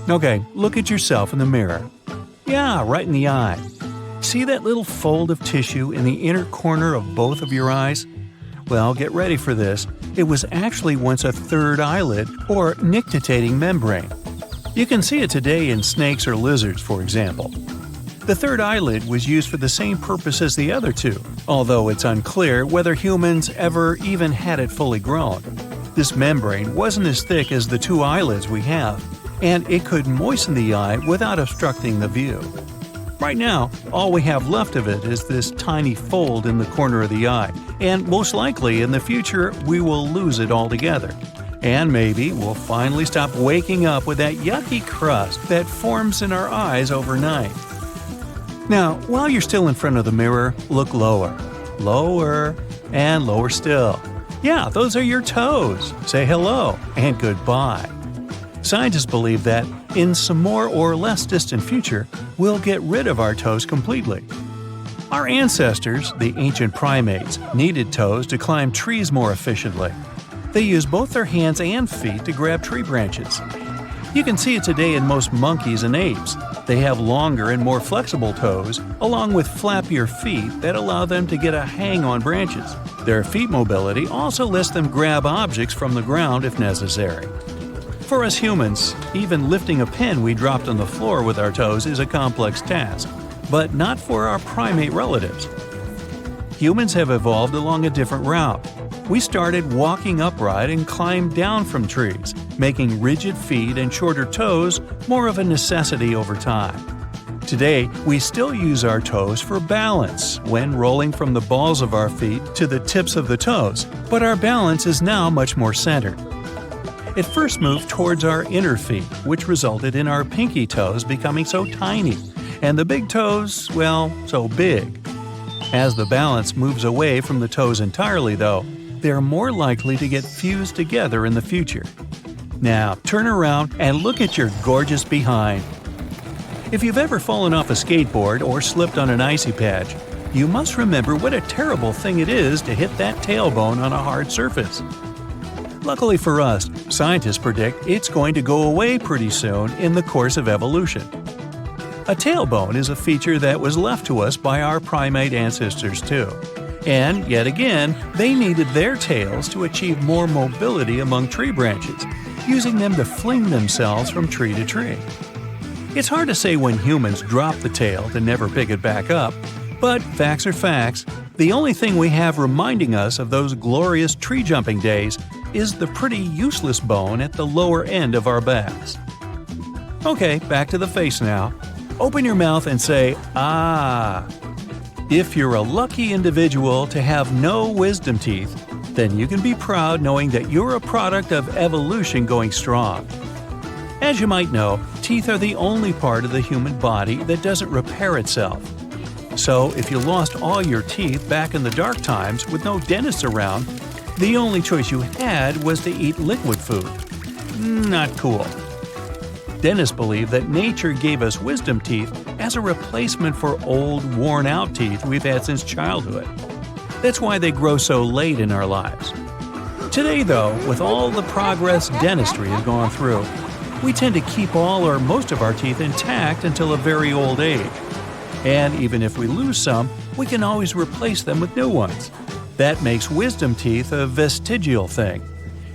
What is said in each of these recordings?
Okay, look at yourself in the mirror. Yeah, right in the eye. See that little fold of tissue in the inner corner of both of your eyes? Well, get ready for this. It was actually once a third eyelid, or nictitating membrane. You can see it today in snakes or lizards, for example. The third eyelid was used for the same purpose as the other two, although it's unclear whether humans ever even had it fully grown. This membrane wasn't as thick as the two eyelids we have, and it could moisten the eye without obstructing the view. Right now, all we have left of it is this tiny fold in the corner of the eye, and most likely in the future we will lose it altogether. And maybe we'll finally stop waking up with that yucky crust that forms in our eyes overnight. Now, while you're still in front of the mirror, look lower. Lower, and lower still. Yeah, those are your toes. Say hello and goodbye. Scientists believe that, in some more or less distant future, we'll get rid of our toes completely. Our ancestors, the ancient primates, needed toes to climb trees more efficiently. They used both their hands and feet to grab tree branches. You can see it today in most monkeys and apes. They have longer and more flexible toes, along with flappier feet that allow them to get a hang on branches. Their feet mobility also lets them grab objects from the ground if necessary. For us humans, even lifting a pen we dropped on the floor with our toes is a complex task, but not for our primate relatives. Humans have evolved along a different route. We started walking upright and climbed down from trees, making rigid feet and shorter toes more of a necessity over time. Today, we still use our toes for balance when rolling from the balls of our feet to the tips of the toes, but our balance is now much more centered. It first moved towards our inner feet, which resulted in our pinky toes becoming so tiny, and the big toes, well, so big. As the balance moves away from the toes entirely, though, they're more likely to get fused together in the future. Now, turn around and look at your gorgeous behind. If you've ever fallen off a skateboard or slipped on an icy patch, you must remember what a terrible thing it is to hit that tailbone on a hard surface. Luckily for us, scientists predict it's going to go away pretty soon in the course of evolution. A tailbone is a feature that was left to us by our primate ancestors too. And yet again, they needed their tails to achieve more mobility among tree branches, using them to fling themselves from tree to tree. It's hard to say when humans dropped the tail to never pick it back up, but facts are facts. The only thing we have reminding us of those glorious tree-jumping days is the pretty useless bone at the lower end of our backs. Okay, back to the face now. Open your mouth and say, "Ah." If you're a lucky individual to have no wisdom teeth, then you can be proud knowing that you're a product of evolution going strong. As you might know, teeth are the only part of the human body that doesn't repair itself. So if you lost all your teeth back in the dark times with no dentists around, the only choice you had was to eat liquid food. Not cool. Dentists believe that nature gave us wisdom teeth as a replacement for old, worn-out teeth we've had since childhood. That's why they grow so late in our lives. Today, though, with all the progress dentistry has gone through, we tend to keep all or most of our teeth intact until a very old age. And even if we lose some, we can always replace them with new ones. That makes wisdom teeth a vestigial thing.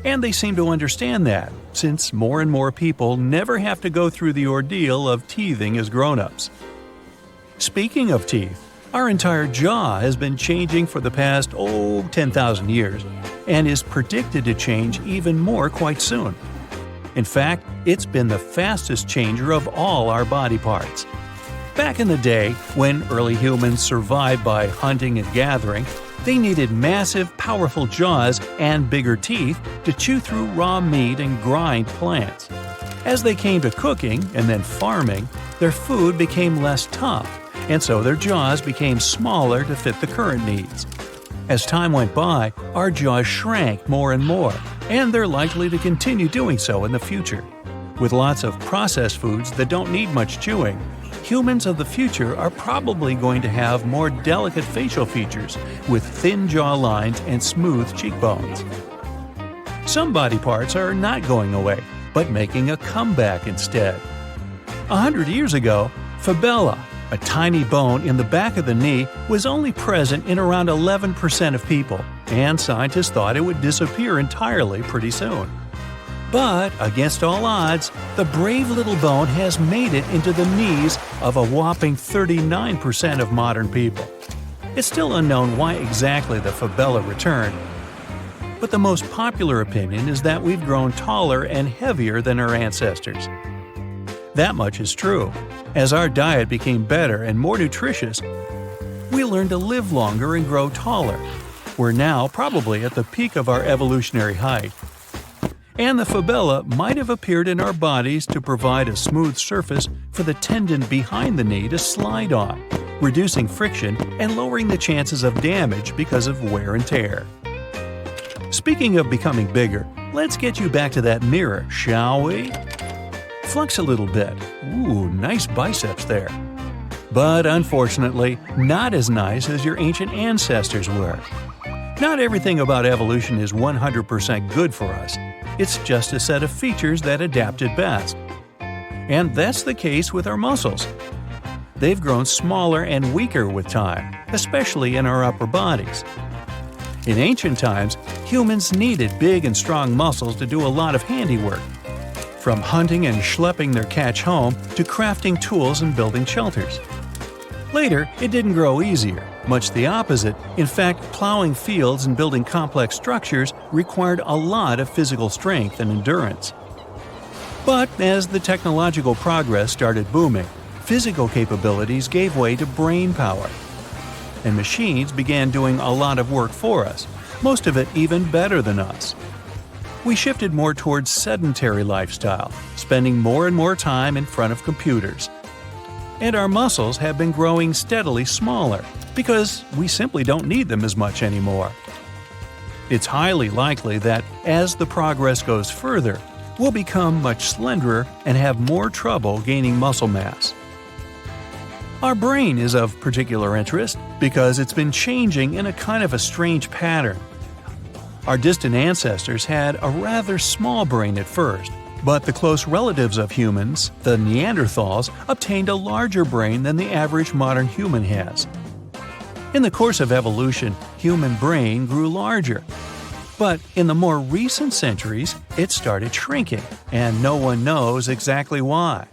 And they seem to understand that, since more and more people never have to go through the ordeal of teething as grown-ups. Speaking of teeth, our entire jaw has been changing for the past, 10,000 years, and is predicted to change even more quite soon. In fact, it's been the fastest changer of all our body parts. Back in the day, when early humans survived by hunting and gathering, they needed massive, powerful jaws and bigger teeth to chew through raw meat and grind plants. As they came to cooking and then farming, their food became less tough, and so their jaws became smaller to fit the current needs. As time went by, our jaws shrank more and more, and they're likely to continue doing so in the future. With lots of processed foods that don't need much chewing, humans of the future are probably going to have more delicate facial features with thin jaw lines and smooth cheekbones. Some body parts are not going away, but making a comeback instead, 100 years ago, fabella, a tiny bone in the back of the knee, was only present in around 11% of people, and scientists thought it would disappear entirely pretty soon. But, against all odds, the brave little bone has made it into the knees of a whopping 39% of modern people. It's still unknown why exactly the fabella returned, but the most popular opinion is that we've grown taller and heavier than our ancestors. That much is true. As our diet became better and more nutritious, we learned to live longer and grow taller. We're now probably at the peak of our evolutionary height. And the fabella might have appeared in our bodies to provide a smooth surface for the tendon behind the knee to slide on, reducing friction and lowering the chances of damage because of wear and tear. Speaking of becoming bigger, let's get you back to that mirror, shall we? Flex a little bit. Ooh, nice biceps there. But unfortunately, not as nice as your ancient ancestors were. Not everything about evolution is 100% good for us. It's just a set of features that adapted best. And that's the case with our muscles. They've grown smaller and weaker with time, especially in our upper bodies. In ancient times, humans needed big and strong muscles to do a lot of handiwork. From hunting and schlepping their catch home to crafting tools and building shelters. Later, it didn't grow easier. Much the opposite. In fact, plowing fields and building complex structures required a lot of physical strength and endurance. But as the technological progress started booming, physical capabilities gave way to brain power. And machines began doing a lot of work for us, most of it even better than us. We shifted more towards sedentary lifestyle, spending more and more time in front of computers. And our muscles have been growing steadily smaller, because we simply don't need them as much anymore. It's highly likely that as the progress goes further, we'll become much slenderer and have more trouble gaining muscle mass. Our brain is of particular interest because it's been changing in a kind of a strange pattern. Our distant ancestors had a rather small brain at first, but the close relatives of humans, the Neanderthals, obtained a larger brain than the average modern human has. In the course of evolution, human brain grew larger. But in the more recent centuries, it started shrinking, and no one knows exactly why.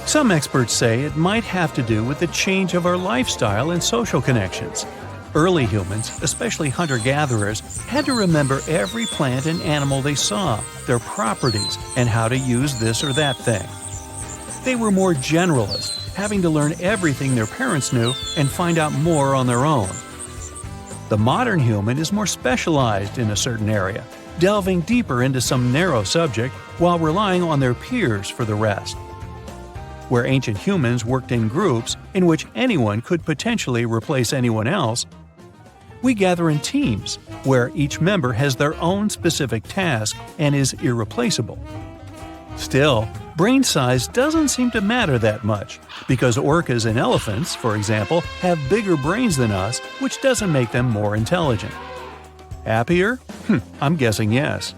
Some experts say it might have to do with the change of our lifestyle and social connections. Early humans, especially hunter-gatherers, had to remember every plant and animal they saw, their properties, and how to use this or that thing. They were more generalist, having to learn everything their parents knew and find out more on their own. The modern human is more specialized in a certain area, delving deeper into some narrow subject while relying on their peers for the rest. Where ancient humans worked in groups in which anyone could potentially replace anyone else, we gather in teams, where each member has their own specific task and is irreplaceable. Still, brain size doesn't seem to matter that much, because orcas and elephants, for example, have bigger brains than us, which doesn't make them more intelligent. Happier? I'm guessing yes.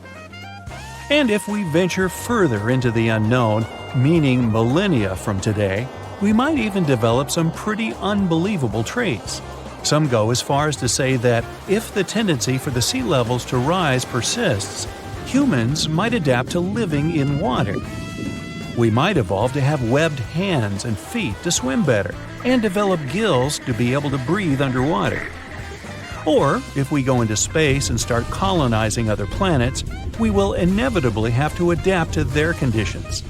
And if we venture further into the unknown, meaning millennia from today, we might even develop some pretty unbelievable traits. Some go as far as to say that if the tendency for the sea levels to rise persists, humans might adapt to living in water. We might evolve to have webbed hands and feet to swim better, and develop gills to be able to breathe underwater. Or, if we go into space and start colonizing other planets, we will inevitably have to adapt to their conditions.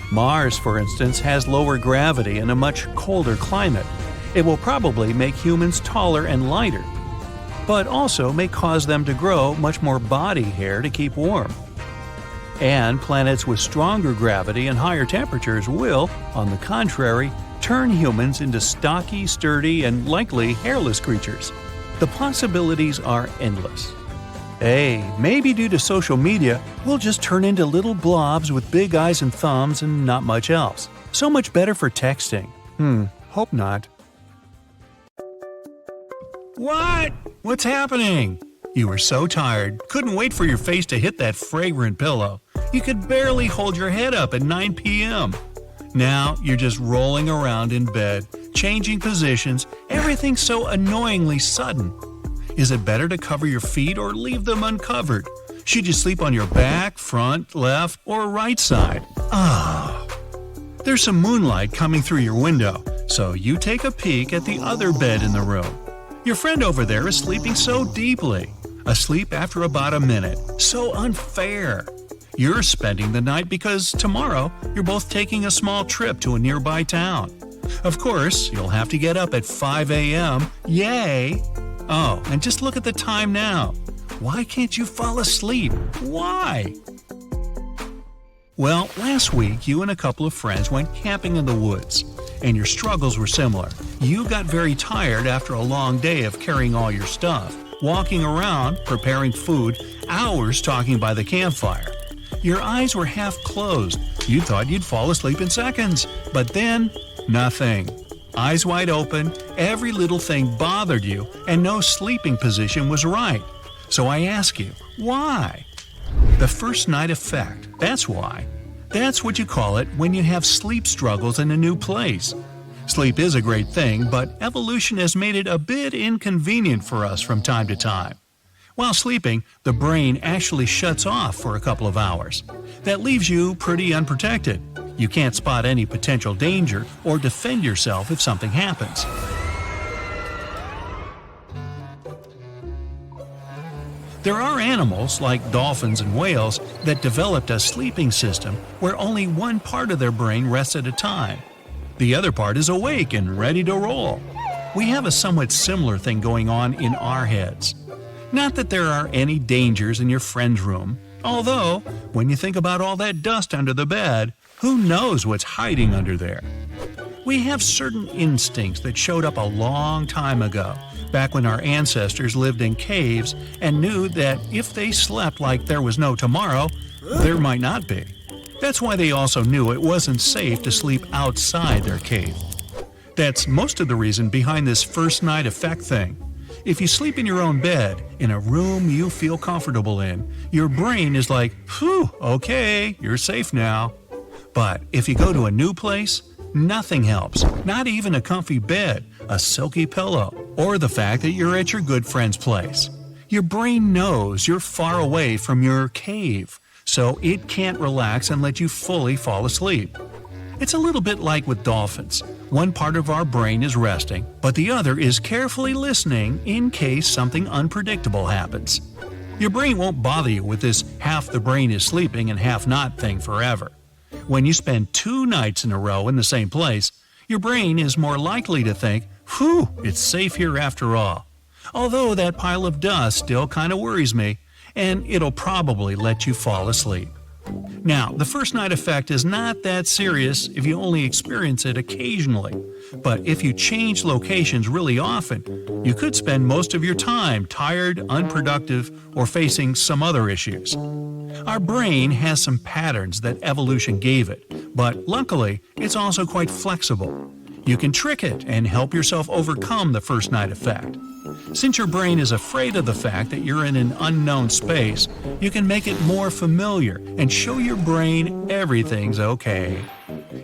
Mars, for instance, has lower gravity and a much colder climate. It will probably make humans taller and lighter, but also may cause them to grow much more body hair to keep warm. And planets with stronger gravity and higher temperatures will, on the contrary, turn humans into stocky, sturdy, and likely hairless creatures. The possibilities are endless. Hey, maybe due to social media, we'll just turn into little blobs with big eyes and thumbs and not much else. So much better for texting. Hope not. What? What's happening? You were so tired, couldn't wait for your face to hit that fragrant pillow. You could barely hold your head up at 9 p.m. Now you're just rolling around in bed, changing positions, everything's so annoyingly sudden. Is it better to cover your feet or leave them uncovered? Should you sleep on your back, front, left, or right side? There's some moonlight coming through your window, so you take a peek at the other bed in the room. Your friend over there is sleeping so deeply. Asleep after about a minute. So unfair. You're spending the night because tomorrow you're both taking a small trip to a nearby town. Of course, you'll have to get up at 5 a.m. Yay! Oh, and just look at the time now. Why can't you fall asleep? Why? Well, last week you and a couple of friends went camping in the woods, and your struggles were similar. You got very tired after a long day of carrying all your stuff, walking around, preparing food, hours talking by the campfire. Your eyes were half closed. You thought you'd fall asleep in seconds, but then, nothing. Eyes wide open, every little thing bothered you, and no sleeping position was right. So I ask you, why? The first night effect, that's why. That's what you call it when you have sleep struggles in a new place. Sleep is a great thing, but evolution has made it a bit inconvenient for us from time to time. While sleeping, the brain actually shuts off for a couple of hours. That leaves you pretty unprotected. You can't spot any potential danger or defend yourself if something happens. There are animals, like dolphins and whales, that developed a sleeping system where only one part of their brain rests at a time. The other part is awake and ready to roll. We have a somewhat similar thing going on in our heads. Not that there are any dangers in your friend's room, although, when you think about all that dust under the bed, who knows what's hiding under there? We have certain instincts that showed up a long time ago, back when our ancestors lived in caves and knew that if they slept like there was no tomorrow, there might not be. That's why they also knew it wasn't safe to sleep outside their cave. That's most of the reason behind this first night effect thing. If you sleep in your own bed, in a room you feel comfortable in, your brain is like, phew, okay, you're safe now. But if you go to a new place, nothing helps, not even a comfy bed, a silky pillow, or the fact that you're at your good friend's place. Your brain knows you're far away from your cave, so it can't relax and let you fully fall asleep. It's a little bit like with dolphins. One part of our brain is resting, but the other is carefully listening in case something unpredictable happens. Your brain won't bother you with this half the brain is sleeping and half not thing forever. When you spend 2 nights in a row in the same place, your brain is more likely to think, whew, it's safe here after all. Although that pile of dust still kind of worries me, and it'll probably let you fall asleep. Now, the first night effect is not that serious if you only experience it occasionally, but if you change locations really often, you could spend most of your time tired, unproductive, or facing some other issues. Our brain has some patterns that evolution gave it, but luckily, it's also quite flexible. You can trick it and help yourself overcome the first night effect. Since your brain is afraid of the fact that you're in an unknown space, you can make it more familiar and show your brain everything's okay.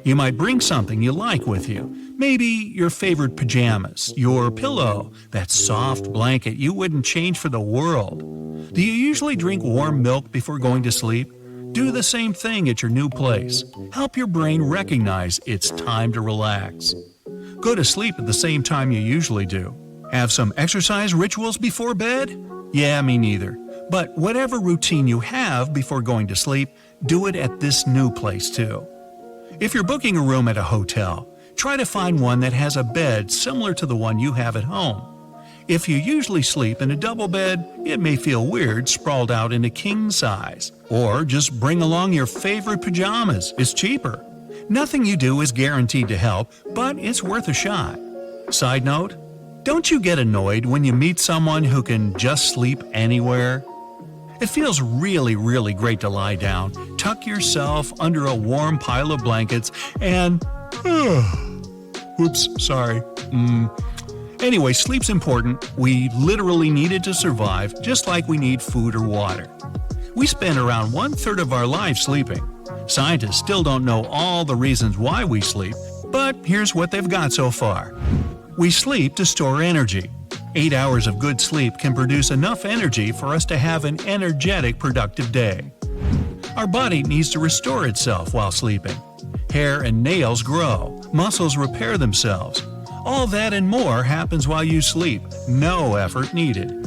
You might bring something you like with you. Maybe your favorite pajamas, your pillow, that soft blanket you wouldn't change for the world. Do you usually drink warm milk before going to sleep? Do the same thing at your new place. Help your brain recognize it's time to relax. Go to sleep at the same time you usually do. Have some exercise rituals before bed? Yeah, me neither. But whatever routine you have before going to sleep, do it at this new place too. If you're booking a room at a hotel, try to find one that has a bed similar to the one you have at home. If you usually sleep in a double bed, it may feel weird sprawled out in a king size. Or just bring along your favorite pajamas, it's cheaper. Nothing you do is guaranteed to help, but it's worth a shot. Side note, don't you get annoyed when you meet someone who can just sleep anywhere? It feels really, really great to lie down, tuck yourself under a warm pile of blankets, and... Whoops, sorry. Anyway, sleep's important. We literally need it to survive, just like we need food or water. We spend around 1/3 of our lives sleeping. Scientists still don't know all the reasons why we sleep, but here's what they've got so far. We sleep to store energy. 8 hours of good sleep can produce enough energy for us to have an energetic, productive day. Our body needs to restore itself while sleeping. Hair and nails grow, muscles repair themselves. All that and more happens while you sleep, no effort needed.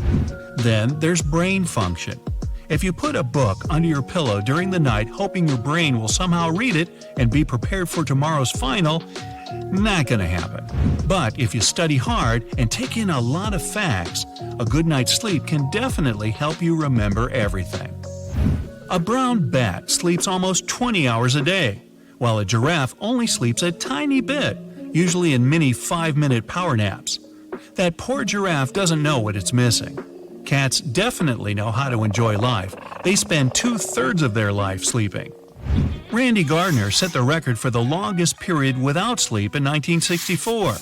Then there's brain function. If you put a book under your pillow during the night hoping your brain will somehow read it and be prepared for tomorrow's final, not gonna happen. But if you study hard and take in a lot of facts, a good night's sleep can definitely help you remember everything. A brown bat sleeps almost 20 hours a day, while a giraffe only sleeps a tiny bit, usually in mini 5-minute power naps. That poor giraffe doesn't know what it's missing. Cats definitely know how to enjoy life. They spend 2/3 of their life sleeping. Randy Gardner set the record for the longest period without sleep in 1964.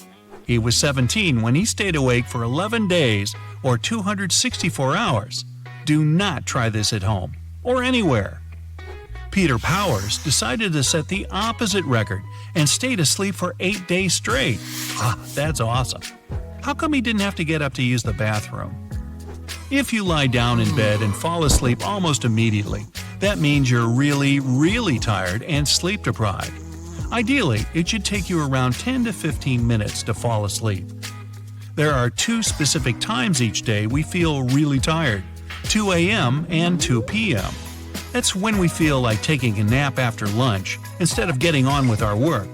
He was 17 when he stayed awake for 11 days or 264 hours. Do not try this at home or anywhere. Peter Powers decided to set the opposite record and stayed asleep for 8 days straight. That's awesome. How come he didn't have to get up to use the bathroom? If you lie down in bed and fall asleep almost immediately, that means you're really, really tired and sleep deprived. Ideally, it should take you around 10 to 15 minutes to fall asleep. There are 2 specific times each day we feel really tired, 2 a.m. and 2 p.m. That's when we feel like taking a nap after lunch instead of getting on with our work.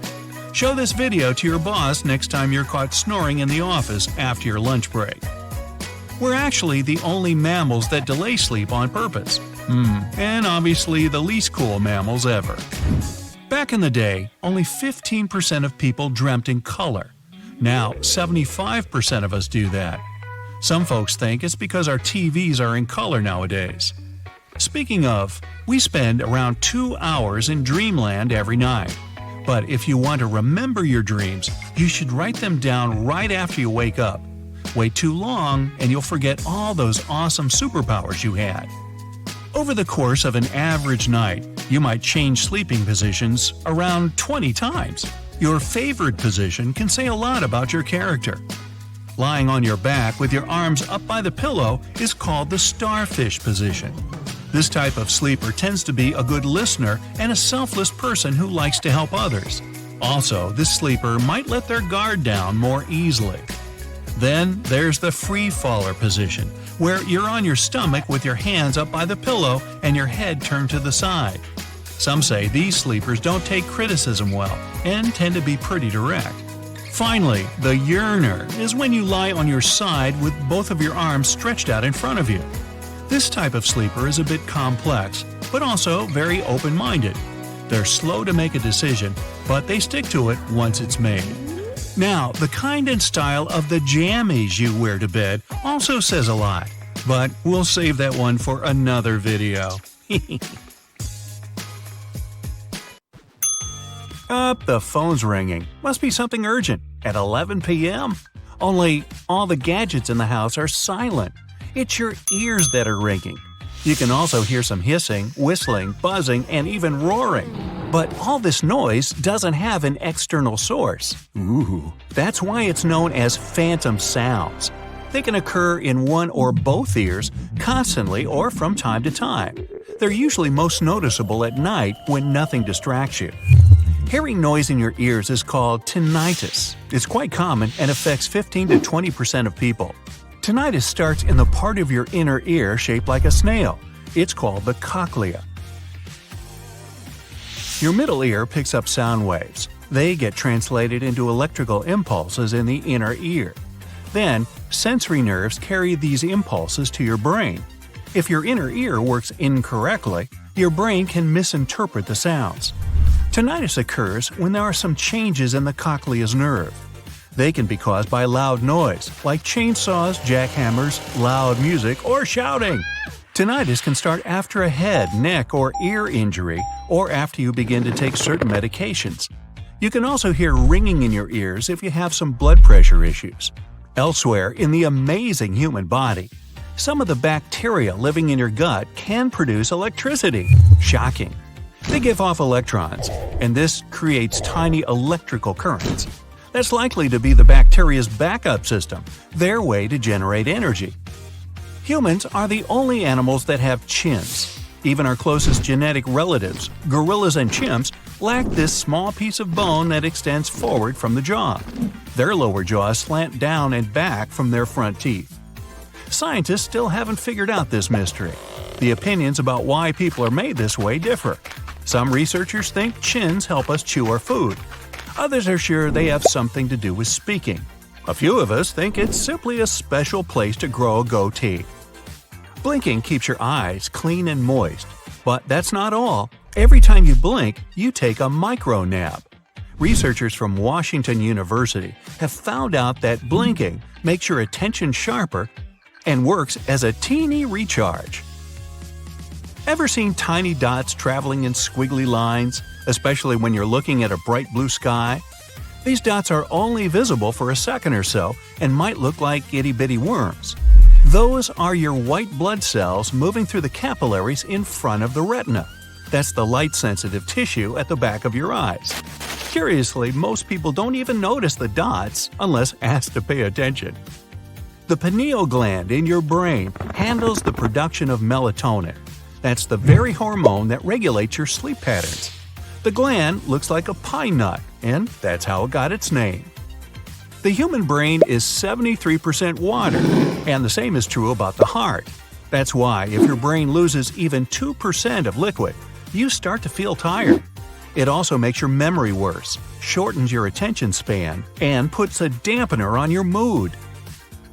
Show this video to your boss next time you're caught snoring in the office after your lunch break. We're actually the only mammals that delay sleep on purpose. And obviously the least cool mammals ever. Back in the day, only 15% of people dreamt in color. Now, 75% of us do that. Some folks think it's because our TVs are in color nowadays. Speaking of, we spend around 2 hours in dreamland every night. But if you want to remember your dreams, you should write them down right after you wake up. Wait too long and you'll forget all those awesome superpowers you had. Over the course of an average night, you might change sleeping positions around 20 times. Your favorite position can say a lot about your character. Lying on your back with your arms up by the pillow is called the starfish position. This type of sleeper tends to be a good listener and a selfless person who likes to help others. Also, this sleeper might let their guard down more easily. Then there's the free faller position, where you're on your stomach with your hands up by the pillow and your head turned to the side. Some say these sleepers don't take criticism well and tend to be pretty direct. Finally, the yearner is when you lie on your side with both of your arms stretched out in front of you. This type of sleeper is a bit complex, but also very open-minded. They're slow to make a decision, but they stick to it once it's made. Now, the kind and style of the jammies you wear to bed also says a lot, but we'll save that one for another video. The phone's ringing. Must be something urgent. At 11 p.m.? Only all the gadgets in the house are silent. It's your ears that are ringing. You can also hear some hissing, whistling, buzzing, and even roaring. But all this noise doesn't have an external source. That's why it's known as phantom sounds. They can occur in one or both ears, constantly or from time to time. They're usually most noticeable at night when nothing distracts you. Hearing noise in your ears is called tinnitus. It's quite common and affects 15 to 20% of people. Tinnitus starts in the part of your inner ear shaped like a snail. It's called the cochlea. Your middle ear picks up sound waves. They get translated into electrical impulses in the inner ear. Then, sensory nerves carry these impulses to your brain. If your inner ear works incorrectly, your brain can misinterpret the sounds. Tinnitus occurs when there are some changes in the cochlea's nerve. They can be caused by loud noise, like chainsaws, jackhammers, loud music, or shouting. Tinnitus can start after a head, neck, or ear injury, or after you begin to take certain medications. You can also hear ringing in your ears if you have some blood pressure issues. Elsewhere in the amazing human body, some of the bacteria living in your gut can produce electricity. Shocking. They give off electrons, and this creates tiny electrical currents. That's likely to be the bacteria's backup system, their way to generate energy. Humans are the only animals that have chins. Even our closest genetic relatives, gorillas and chimps, lack this small piece of bone that extends forward from the jaw. Their lower jaws slant down and back from their front teeth. Scientists still haven't figured out this mystery. The opinions about why people are made this way differ. Some researchers think chins help us chew our food. Others are sure they have something to do with speaking. A few of us think it's simply a special place to grow a goatee. Blinking keeps your eyes clean and moist. But that's not all. Every time you blink, you take a micro nap. Researchers from Washington University have found out that blinking makes your attention sharper and works as a teeny recharge. Ever seen tiny dots traveling in squiggly lines, especially when you're looking at a bright blue sky? These dots are only visible for a second or so and might look like itty-bitty worms. Those are your white blood cells moving through the capillaries in front of the retina. That's the light-sensitive tissue at the back of your eyes. Curiously, most people don't even notice the dots unless asked to pay attention. The pineal gland in your brain handles the production of melatonin. That's the very hormone that regulates your sleep patterns. The gland looks like a pine nut, and that's how it got its name. The human brain is 73% water, and the same is true about the heart. That's why if your brain loses even 2% of liquid, you start to feel tired. It also makes your memory worse, shortens your attention span, and puts a dampener on your mood.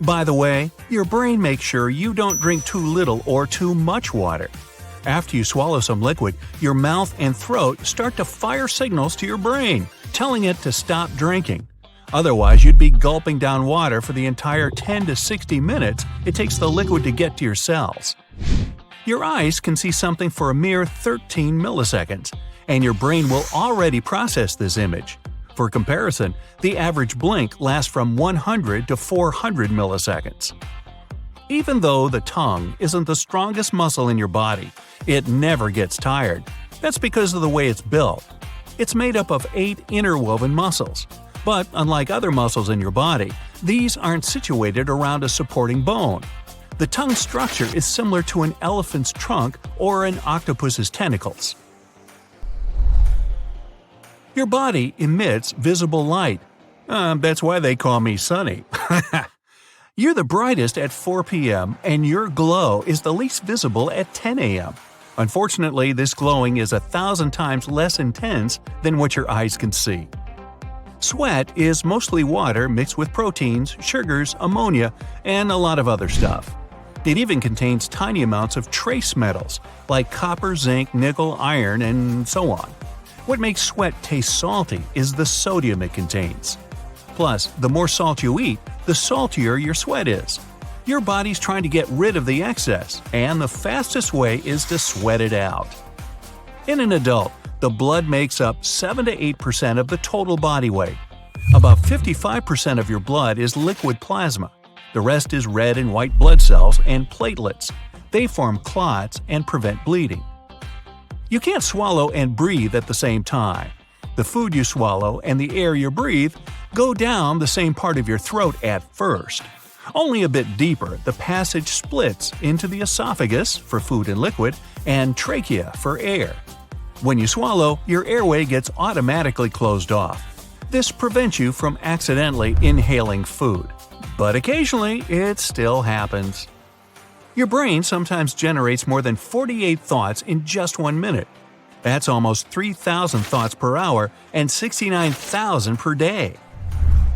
By the way, your brain makes sure you don't drink too little or too much water. After you swallow some liquid, your mouth and throat start to fire signals to your brain, telling it to stop drinking. Otherwise, you'd be gulping down water for the entire 10 to 60 minutes it takes the liquid to get to your cells. Your eyes can see something for a mere 13 milliseconds, and your brain will already process this image. For comparison, the average blink lasts from 100 to 400 milliseconds. Even though the tongue isn't the strongest muscle in your body, it never gets tired. That's because of the way it's built. It's made up of 8 interwoven muscles. But unlike other muscles in your body, these aren't situated around a supporting bone. The tongue structure is similar to an elephant's trunk or an octopus's tentacles. Your body emits visible light. That's why they call me Sunny. You're the brightest at 4 p.m. and your glow is the least visible at 10 a.m. Unfortunately, this glowing is 1,000 times less intense than what your eyes can see. Sweat is mostly water mixed with proteins, sugars, ammonia, and a lot of other stuff. It even contains tiny amounts of trace metals like copper, zinc, nickel, iron, and so on. What makes sweat taste salty is the sodium it contains. Plus, the more salt you eat, the saltier your sweat is. Your body's trying to get rid of the excess, and the fastest way is to sweat it out. In an adult, the blood makes up 7 to 8% of the total body weight. About 55% of your blood is liquid plasma. The rest is red and white blood cells and platelets. They form clots and prevent bleeding. You can't swallow and breathe at the same time. The food you swallow and the air you breathe go down the same part of your throat at first. Only a bit deeper, the passage splits into the esophagus for food and liquid and trachea for air. When you swallow, your airway gets automatically closed off. This prevents you from accidentally inhaling food. But occasionally, it still happens. Your brain sometimes generates more than 48 thoughts in just 1 minute. That's almost 3,000 thoughts per hour and 69,000 per day.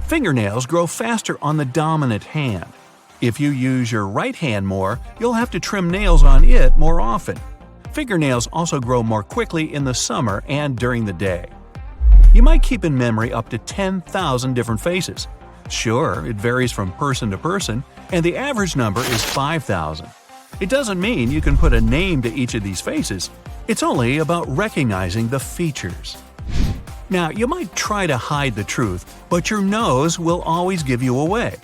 Fingernails grow faster on the dominant hand. If you use your right hand more, you'll have to trim nails on it more often. Fingernails also grow more quickly in the summer and during the day. You might keep in memory up to 10,000 different faces. Sure, it varies from person to person, and the average number is 5,000. It doesn't mean you can put a name to each of these faces. It's only about recognizing the features. Now, you might try to hide the truth, but your nose will always give you away.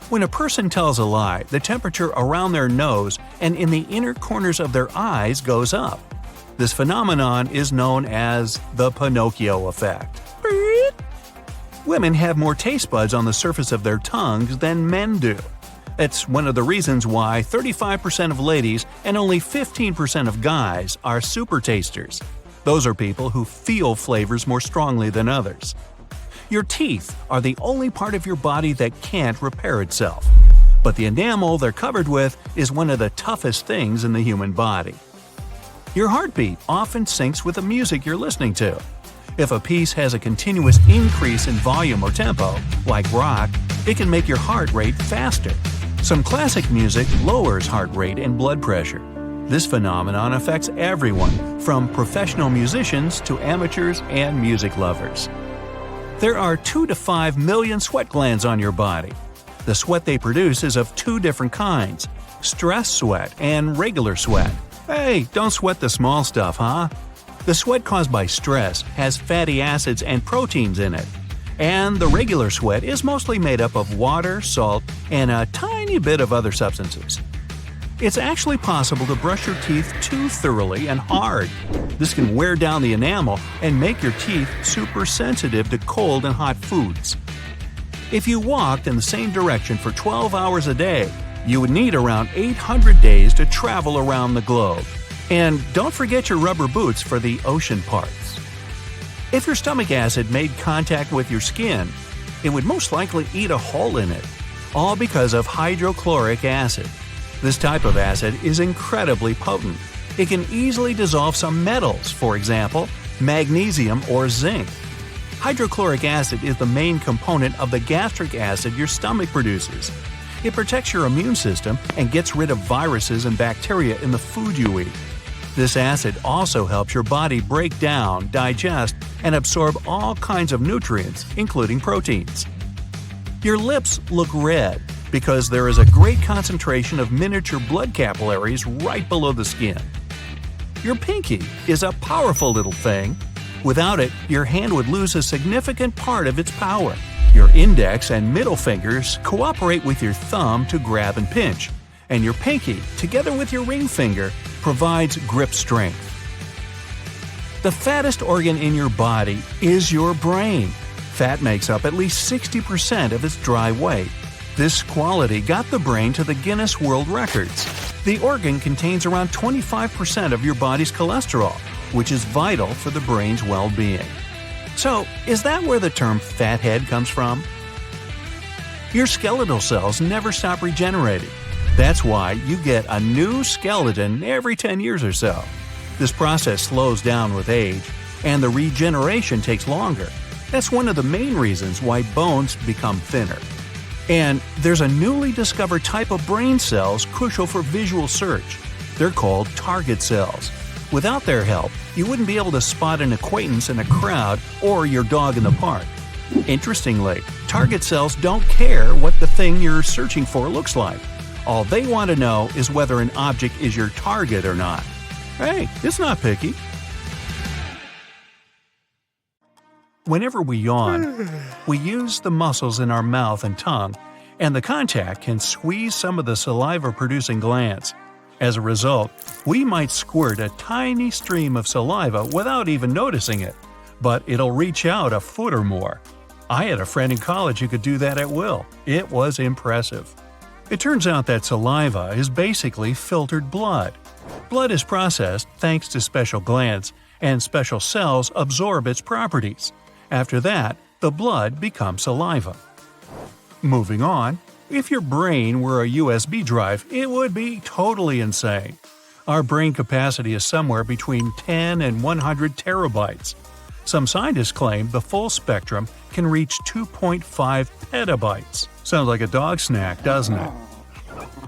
When a person tells a lie, the temperature around their nose and in the inner corners of their eyes goes up. This phenomenon is known as the Pinocchio effect. Women have more taste buds on the surface of their tongues than men do. It's one of the reasons why 35% of ladies and only 15% of guys are super tasters. Those are people who feel flavors more strongly than others. Your teeth are the only part of your body that can't repair itself. But the enamel they're covered with is one of the toughest things in the human body. Your heartbeat often syncs with the music you're listening to. If a piece has a continuous increase in volume or tempo, like rock, it can make your heart rate faster. Some classic music lowers heart rate and blood pressure. This phenomenon affects everyone, from professional musicians to amateurs and music lovers. There are 2 to 5 million sweat glands on your body. The sweat they produce is of 2 different kinds: stress sweat and regular sweat. Hey, don't sweat the small stuff, huh? The sweat caused by stress has fatty acids and proteins in it, and the regular sweat is mostly made up of water, salt, and a tiny bit of other substances. It's actually possible to brush your teeth too thoroughly and hard. This can wear down the enamel and make your teeth super sensitive to cold and hot foods. If you walked in the same direction for 12 hours a day, you would need around 800 days to travel around the globe. And don't forget your rubber boots for the ocean parts. If your stomach acid made contact with your skin, it would most likely eat a hole in it, all because of hydrochloric acid. This type of acid is incredibly potent. It can easily dissolve some metals, for example, magnesium or zinc. Hydrochloric acid is the main component of the gastric acid your stomach produces. It protects your immune system and gets rid of viruses and bacteria in the food you eat. This acid also helps your body break down, digest, and absorb all kinds of nutrients, including proteins. Your lips look red because there is a great concentration of miniature blood capillaries right below the skin. Your pinky is a powerful little thing. Without it, your hand would lose a significant part of its power. Your index and middle fingers cooperate with your thumb to grab and pinch, and your pinky, together with your ring finger, provides grip strength. The fattest organ in your body is your brain. Fat makes up at least 60% of its dry weight. This quality got the brain to the Guinness World Records. The organ contains around 25% of your body's cholesterol, which is vital for the brain's well-being. So, is that where the term fathead comes from? Your skeletal cells never stop regenerating. That's why you get a new skeleton every 10 years or so. This process slows down with age, and the regeneration takes longer. That's one of the main reasons why bones become thinner. And there's a newly discovered type of brain cells crucial for visual search. They're called target cells. Without their help, you wouldn't be able to spot an acquaintance in a crowd or your dog in the park. Interestingly, target cells don't care what the thing you're searching for looks like. All they want to know is whether an object is your target or not. Hey, it's not picky. Whenever we yawn, we use the muscles in our mouth and tongue, and the contact can squeeze some of the saliva-producing glands. As a result, we might squirt a tiny stream of saliva without even noticing it, but it'll reach out a foot or more. I had a friend in college who could do that at will. It was impressive. It turns out that saliva is basically filtered blood. Blood is processed thanks to special glands, and special cells absorb its properties. After that, the blood becomes saliva. Moving on, if your brain were a USB drive, it would be totally insane. Our brain capacity is somewhere between 10 and 100 terabytes. Some scientists claim the full spectrum can reach 2.5 petabytes. Sounds like a dog snack, doesn't it?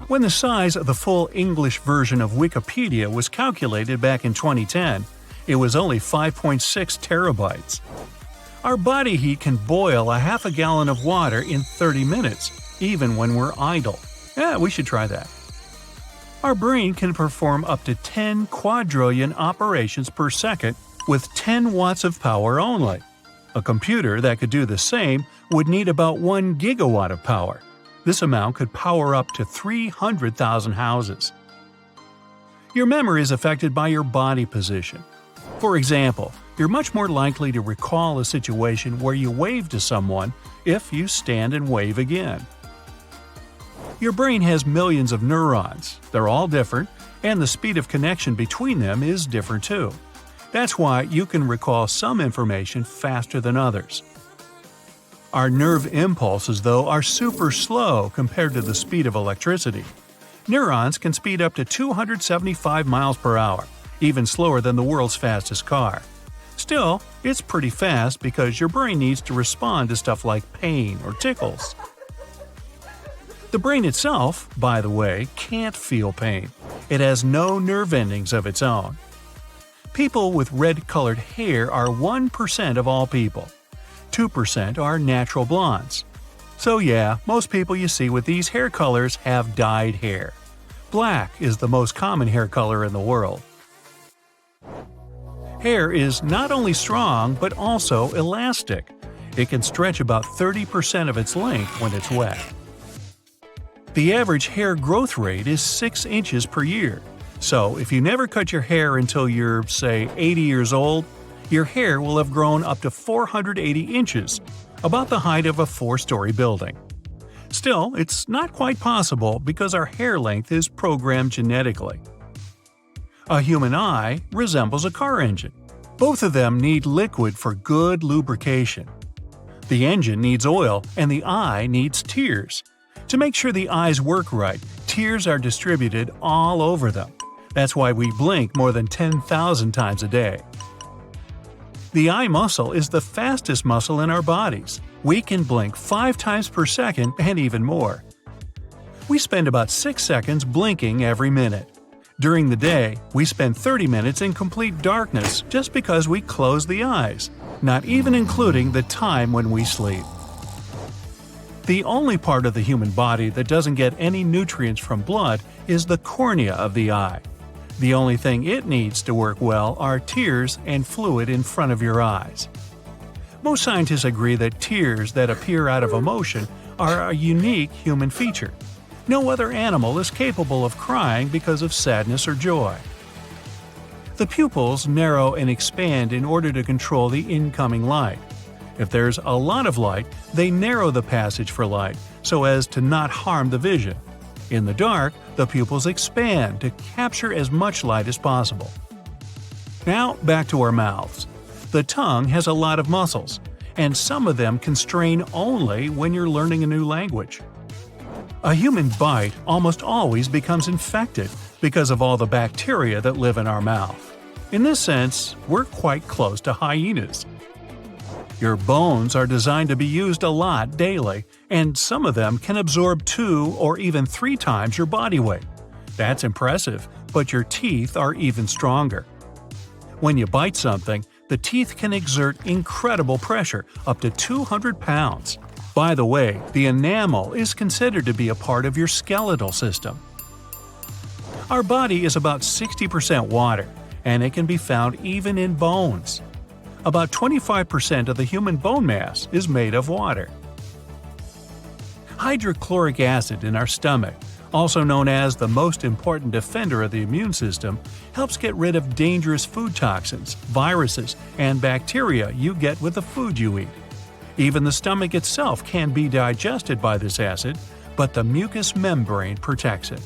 When the size of the full English version of Wikipedia was calculated back in 2010, it was only 5.6 terabytes. Our body heat can boil a half a gallon of water in 30 minutes, even when we're idle. Yeah, we should try that. Our brain can perform up to 10 quadrillion operations per second with 10 watts of power only. A computer that could do the same would need about 1 gigawatt of power. This amount could power up to 300,000 houses. Your memory is affected by your body position. For example, you're much more likely to recall a situation where you wave to someone if you stand and wave again. Your brain has millions of neurons. They're all different, and the speed of connection between them is different too. That's why you can recall some information faster than others. Our nerve impulses, though, are super slow compared to the speed of electricity. Neurons can speed up to 275 miles per hour, even slower than the world's fastest car. Still, it's pretty fast because your brain needs to respond to stuff like pain or tickles. The brain itself, by the way, can't feel pain. It has no nerve endings of its own. People with red-colored hair are 1% of all people. 2% are natural blondes. So yeah, most people you see with these hair colors have dyed hair. Black is the most common hair color in the world. Hair is not only strong but also elastic. It can stretch about 30% of its length when it's wet. The average hair growth rate is 6 inches per year. So if you never cut your hair until you're, say, 80 years old, your hair will have grown up to 480 inches, about the height of a 4-story building. Still, it's not quite possible because our hair length is programmed genetically. A human eye resembles a car engine. Both of them need liquid for good lubrication. The engine needs oil and the eye needs tears. To make sure the eyes work right, tears are distributed all over them. That's why we blink more than 10,000 times a day. The eye muscle is the fastest muscle in our bodies. We can blink 5 times per second and even more. We spend about 6 seconds blinking every minute. During the day, we spend 30 minutes in complete darkness just because we close the eyes, not even including the time when we sleep. The only part of the human body that doesn't get any nutrients from blood is the cornea of the eye. The only thing it needs to work well are tears and fluid in front of your eyes. Most scientists agree that tears that appear out of emotion are a unique human feature. No other animal is capable of crying because of sadness or joy. The pupils narrow and expand in order to control the incoming light. If there's a lot of light, they narrow the passage for light so as to not harm the vision. In the dark, the pupils expand to capture as much light as possible. Now, back to our mouths. The tongue has a lot of muscles, and some of them constrain only when you're learning a new language. A human bite almost always becomes infected because of all the bacteria that live in our mouth. In this sense, we're quite close to hyenas. Your bones are designed to be used a lot daily, and some of them can absorb 2 or even 3 times your body weight. That's impressive, but your teeth are even stronger. When you bite something, the teeth can exert incredible pressure, up to 200 pounds. By the way, the enamel is considered to be a part of your skeletal system. Our body is about 60% water, and it can be found even in bones. About 25% of the human bone mass is made of water. Hydrochloric acid in our stomach, also known as the most important defender of the immune system, helps get rid of dangerous food toxins, viruses, and bacteria you get with the food you eat. Even the stomach itself can be digested by this acid, but the mucous membrane protects it.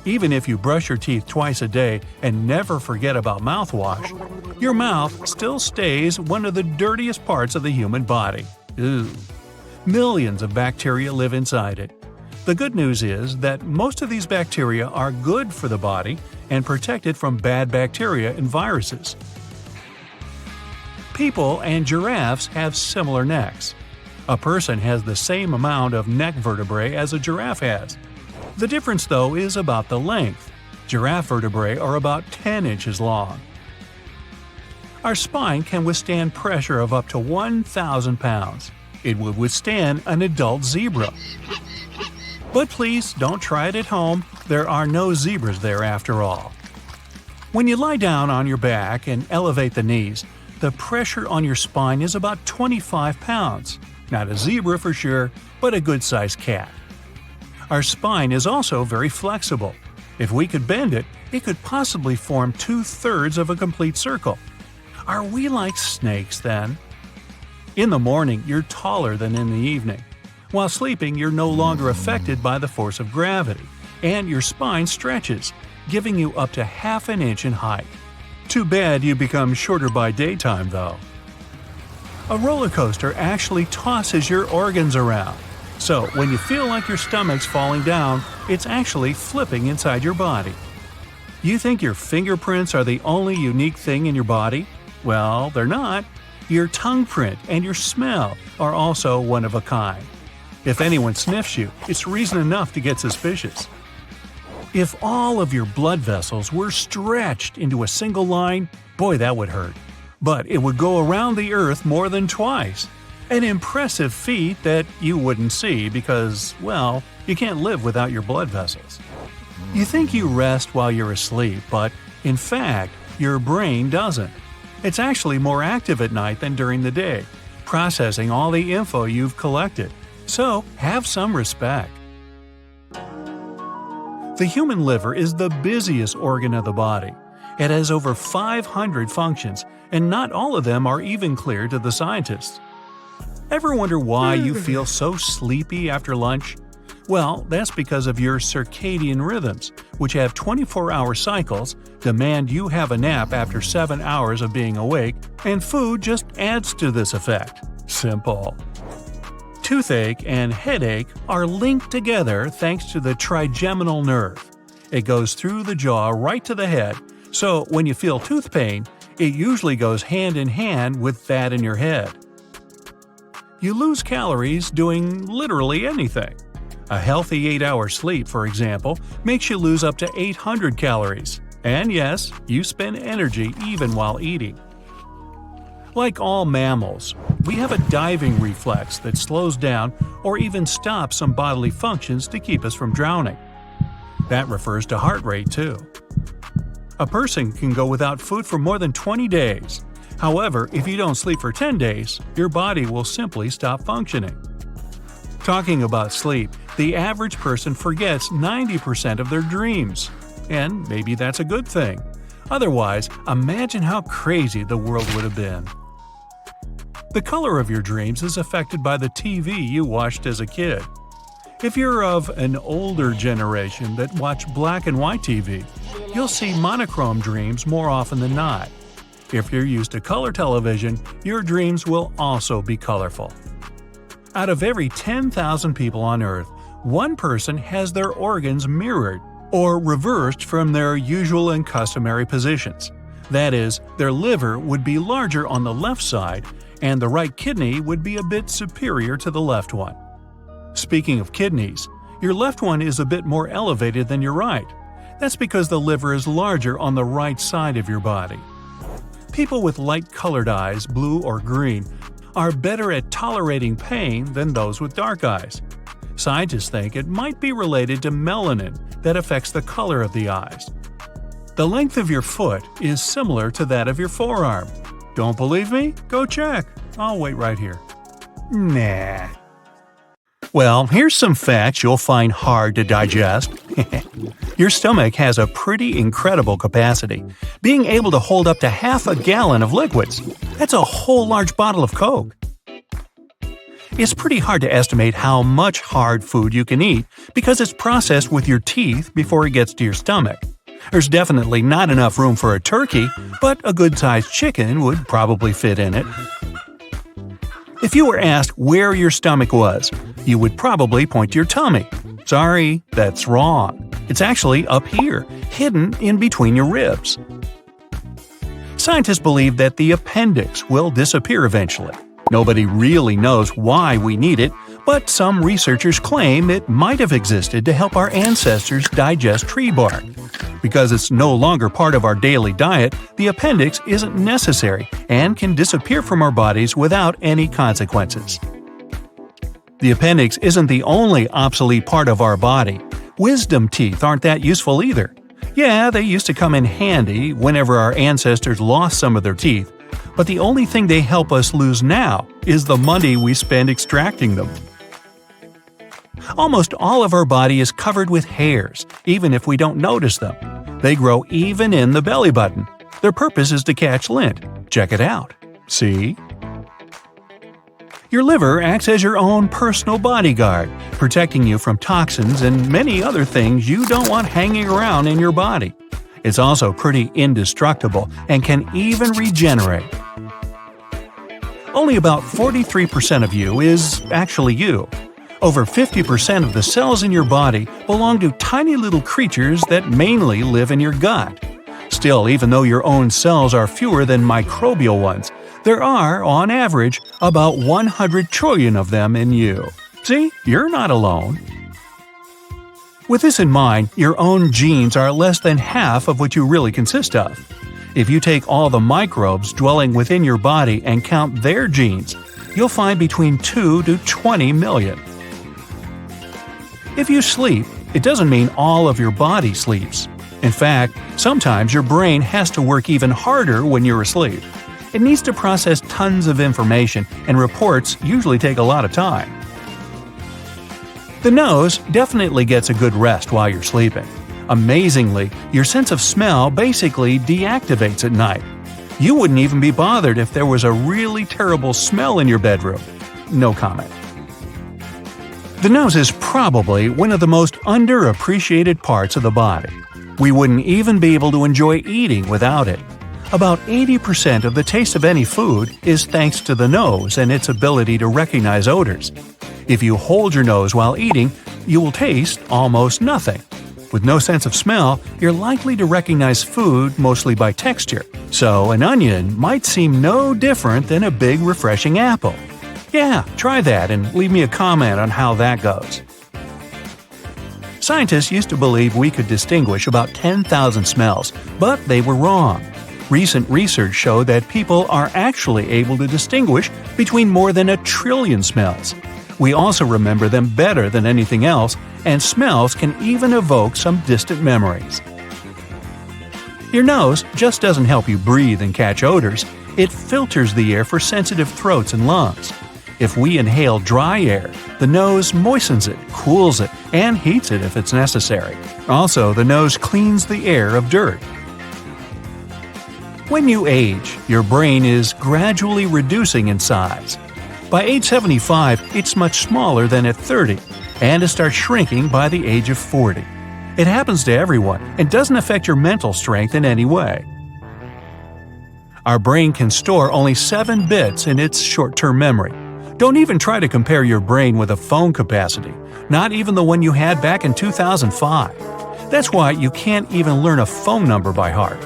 Even if you brush your teeth twice a day and never forget about mouthwash, your mouth still stays one of the dirtiest parts of the human body. Ew. Millions of bacteria live inside it. The good news is that most of these bacteria are good for the body and protect it from bad bacteria and viruses. People and giraffes have similar necks. A person has the same amount of neck vertebrae as a giraffe has. The difference, though, is about the length. Giraffe vertebrae are about 10 inches long. Our spine can withstand pressure of up to 1,000 pounds. It would withstand an adult zebra. But please don't try it at home. There are no zebras there after all. When you lie down on your back and elevate the knees, the pressure on your spine is about 25 pounds. Not a zebra for sure, but a good-sized cat. Our spine is also very flexible. If we could bend it, it could possibly form 2/3 of a complete circle. Are we like snakes then? In the morning, you're taller than in the evening. While sleeping, you're no longer affected by the force of gravity, and your spine stretches, giving you up to half an inch in height. Too bad you become shorter by daytime, though. A roller coaster actually tosses your organs around. So, when you feel like your stomach's falling down, it's actually flipping inside your body. You think your fingerprints are the only unique thing in your body? Well, they're not. Your tongue print and your smell are also one of a kind. If anyone sniffs you, it's reason enough to get suspicious. If all of your blood vessels were stretched into a single line, boy, that would hurt. But it would go around the Earth more than twice. An impressive feat that you wouldn't see because, well, you can't live without your blood vessels. You think you rest while you're asleep, but in fact, your brain doesn't. It's actually more active at night than during the day, processing all the info you've collected. So, have some respect. The human liver is the busiest organ of the body. It has over 500 functions, and not all of them are even clear to the scientists. Ever wonder why you feel so sleepy after lunch? Well, that's because of your circadian rhythms, which have 24-hour cycles, demand you have a nap after 7 hours of being awake, and food just adds to this effect. Simple. Toothache and headache are linked together thanks to the trigeminal nerve. It goes through the jaw right to the head, so when you feel tooth pain, it usually goes hand in hand with that in your head. You lose calories doing literally anything. A healthy 8-hour sleep, for example, makes you lose up to 800 calories. And yes, you spend energy even while eating. Like all mammals, we have a diving reflex that slows down or even stops some bodily functions to keep us from drowning. That refers to heart rate too. A person can go without food for more than 20 days. However, if you don't sleep for 10 days, your body will simply stop functioning. Talking about sleep, the average person forgets 90% of their dreams. And maybe that's a good thing. Otherwise, imagine how crazy the world would have been. The color of your dreams is affected by the TV you watched as a kid. If you're of an older generation that watch black and white TV, you'll see monochrome dreams more often than not. If you're used to color television, your dreams will also be colorful. Out of every 10,000 people on Earth, one person has their organs mirrored or reversed from their usual and customary positions. That is, their liver would be larger on the left side, and the right kidney would be a bit superior to the left one. Speaking of kidneys, your left one is a bit more elevated than your right. That's because the liver is larger on the right side of your body. People with light-colored eyes, blue or green, are better at tolerating pain than those with dark eyes. Scientists think it might be related to melanin that affects the color of the eyes. The length of your foot is similar to that of your forearm. Don't believe me? Go check. I'll wait right here. Nah. Well, here's some facts you'll find hard to digest. Your stomach has a pretty incredible capacity, being able to hold up to half a gallon of liquids. That's a whole large bottle of Coke. It's pretty hard to estimate how much hard food you can eat because it's processed with your teeth before it gets to your stomach. There's definitely not enough room for a turkey, but a good-sized chicken would probably fit in it. If you were asked where your stomach was, you would probably point to your tummy. Sorry, that's wrong. It's actually up here, hidden in between your ribs. Scientists believe that the appendix will disappear eventually. Nobody really knows why we need it, but some researchers claim it might have existed to help our ancestors digest tree bark. Because it's no longer part of our daily diet, the appendix isn't necessary and can disappear from our bodies without any consequences. The appendix isn't the only obsolete part of our body. Wisdom teeth aren't that useful either. Yeah, they used to come in handy whenever our ancestors lost some of their teeth, but the only thing they help us lose now is the money we spend extracting them. Almost all of our body is covered with hairs, even if we don't notice them. They grow even in the belly button. Their purpose is to catch lint. Check it out. See? Your liver acts as your own personal bodyguard, protecting you from toxins and many other things you don't want hanging around in your body. It's also pretty indestructible and can even regenerate. Only about 43% of you is actually you. Over 50% of the cells in your body belong to tiny little creatures that mainly live in your gut. Still, even though your own cells are fewer than microbial ones, there are, on average, about 100 trillion of them in you. See, you're not alone. With this in mind, your own genes are less than half of what you really consist of. If you take all the microbes dwelling within your body and count their genes, you'll find between 2 to 20 million. If you sleep, it doesn't mean all of your body sleeps. In fact, sometimes your brain has to work even harder when you're asleep. It needs to process tons of information, and reports usually take a lot of time. The nose definitely gets a good rest while you're sleeping. Amazingly, your sense of smell basically deactivates at night. You wouldn't even be bothered if there was a really terrible smell in your bedroom. No comment. The nose is probably one of the most underappreciated parts of the body. We wouldn't even be able to enjoy eating without it. About 80% of the taste of any food is thanks to the nose and its ability to recognize odors. If you hold your nose while eating, you will taste almost nothing. With no sense of smell, you're likely to recognize food mostly by texture, so an onion might seem no different than a big refreshing apple. Yeah, try that and leave me a comment on how that goes. Scientists used to believe we could distinguish about 10,000 smells, but they were wrong. Recent research showed that people are actually able to distinguish between more than 1 trillion smells. We also remember them better than anything else, and smells can even evoke some distant memories. Your nose just doesn't help you breathe and catch odors, it filters the air for sensitive throats and lungs. If we inhale dry air, the nose moistens it, cools it, and heats it if it's necessary. Also, the nose cleans the air of dirt. When you age, your brain is gradually reducing in size. By age 75, it's much smaller than at 30, and it starts shrinking by the age of 40. It happens to everyone and doesn't affect your mental strength in any way. Our brain can store only 7 bits in its short-term memory. Don't even try to compare your brain with a phone capacity, not even the one you had back in 2005. That's why you can't even learn a phone number by heart.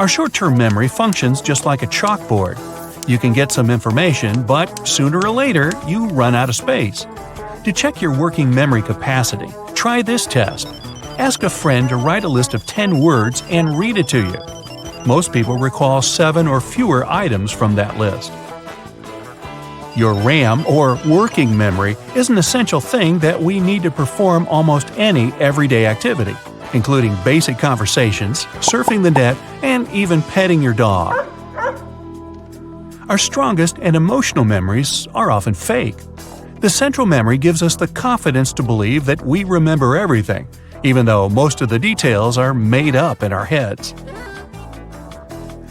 Our short-term memory functions just like a chalkboard. You can get some information, but sooner or later, you run out of space. To check your working memory capacity, try this test. Ask a friend to write a list of 10 words and read it to you. Most people recall 7 or fewer items from that list. Your RAM, or working memory, is an essential thing that we need to perform almost any everyday activity, including basic conversations, surfing the net, and even petting your dog. Our strongest and emotional memories are often fake. The central memory gives us the confidence to believe that we remember everything, even though most of the details are made up in our heads.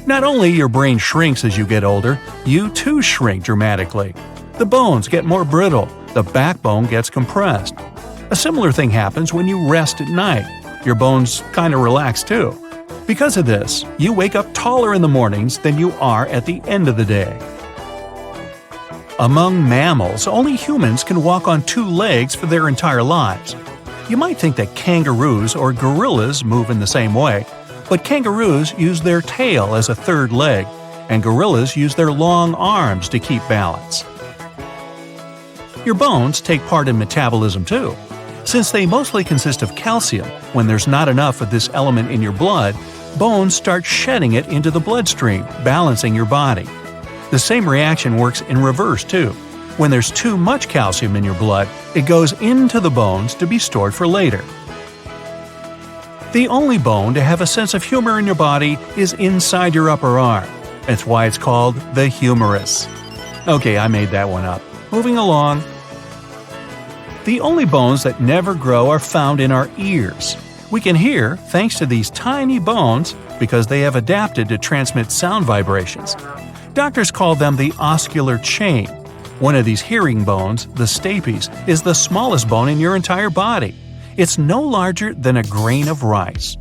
Not only your brain shrinks as you get older, you too shrink dramatically. The bones get more brittle, the backbone gets compressed. A similar thing happens when you rest at night. Your bones kind of relax too. Because of this, you wake up taller in the mornings than you are at the end of the day. Among mammals, only humans can walk on 2 legs for their entire lives. You might think that kangaroos or gorillas move in the same way, but kangaroos use their tail as a 3rd leg, and gorillas use their long arms to keep balance. Your bones take part in metabolism too. Since they mostly consist of calcium, when there's not enough of this element in your blood, bones start shedding it into the bloodstream, balancing your body. The same reaction works in reverse too. When there's too much calcium in your blood, it goes into the bones to be stored for later. The only bone to have a sense of humor in your body is inside your upper arm. That's why it's called the humerus. Okay, I made that one up. Moving along. The only bones that never grow are found in our ears. We can hear thanks to these tiny bones because they have adapted to transmit sound vibrations. Doctors call them the oscular chain. One of these hearing bones, the stapes, is the smallest bone in your entire body. It's no larger than a grain of rice.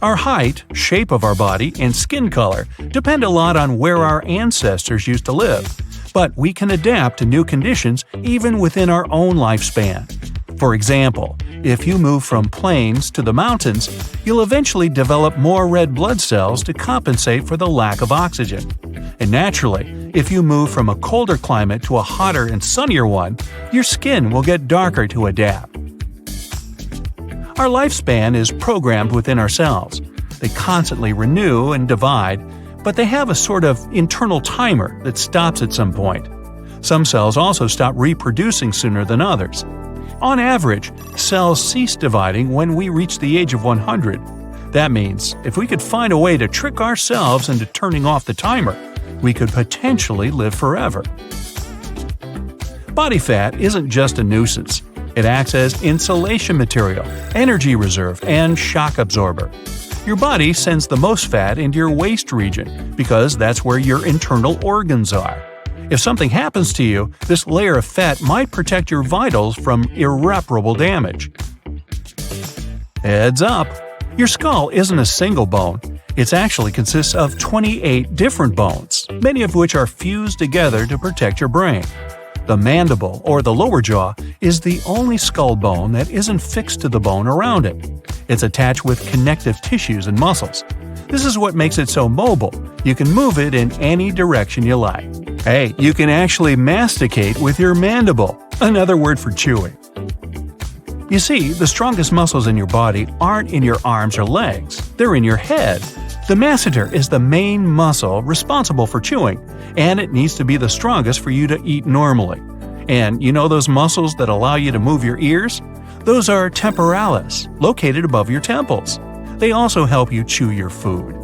Our height, shape of our body, and skin color depend a lot on where our ancestors used to live, but we can adapt to new conditions even within our own lifespan. For example, if you move from plains to the mountains, you'll eventually develop more red blood cells to compensate for the lack of oxygen. And naturally, if you move from a colder climate to a hotter and sunnier one, your skin will get darker to adapt. Our lifespan is programmed within our cells. They constantly renew and divide, but they have a sort of internal timer that stops at some point. Some cells also stop reproducing sooner than others. On average, cells cease dividing when we reach the age of 100. That means, if we could find a way to trick ourselves into turning off the timer, we could potentially live forever. Body fat isn't just a nuisance. It acts as insulation material, energy reserve, and shock absorber. Your body sends the most fat into your waist region because that's where your internal organs are. If something happens to you, this layer of fat might protect your vitals from irreparable damage. Heads up! Your skull isn't a single bone. It actually consists of 28 different bones, many of which are fused together to protect your brain. The mandible, or the lower jaw, is the only skull bone that isn't fixed to the bone around it. It's attached with connective tissues and muscles. This is what makes it so mobile. You can move it in any direction you like. Hey, you can actually masticate with your mandible, another word for chewing. You see, the strongest muscles in your body aren't in your arms or legs, they're in your head. The masseter is the main muscle responsible for chewing, and it needs to be the strongest for you to eat normally. And you know those muscles that allow you to move your ears? Those are temporalis, located above your temples. They also help you chew your food.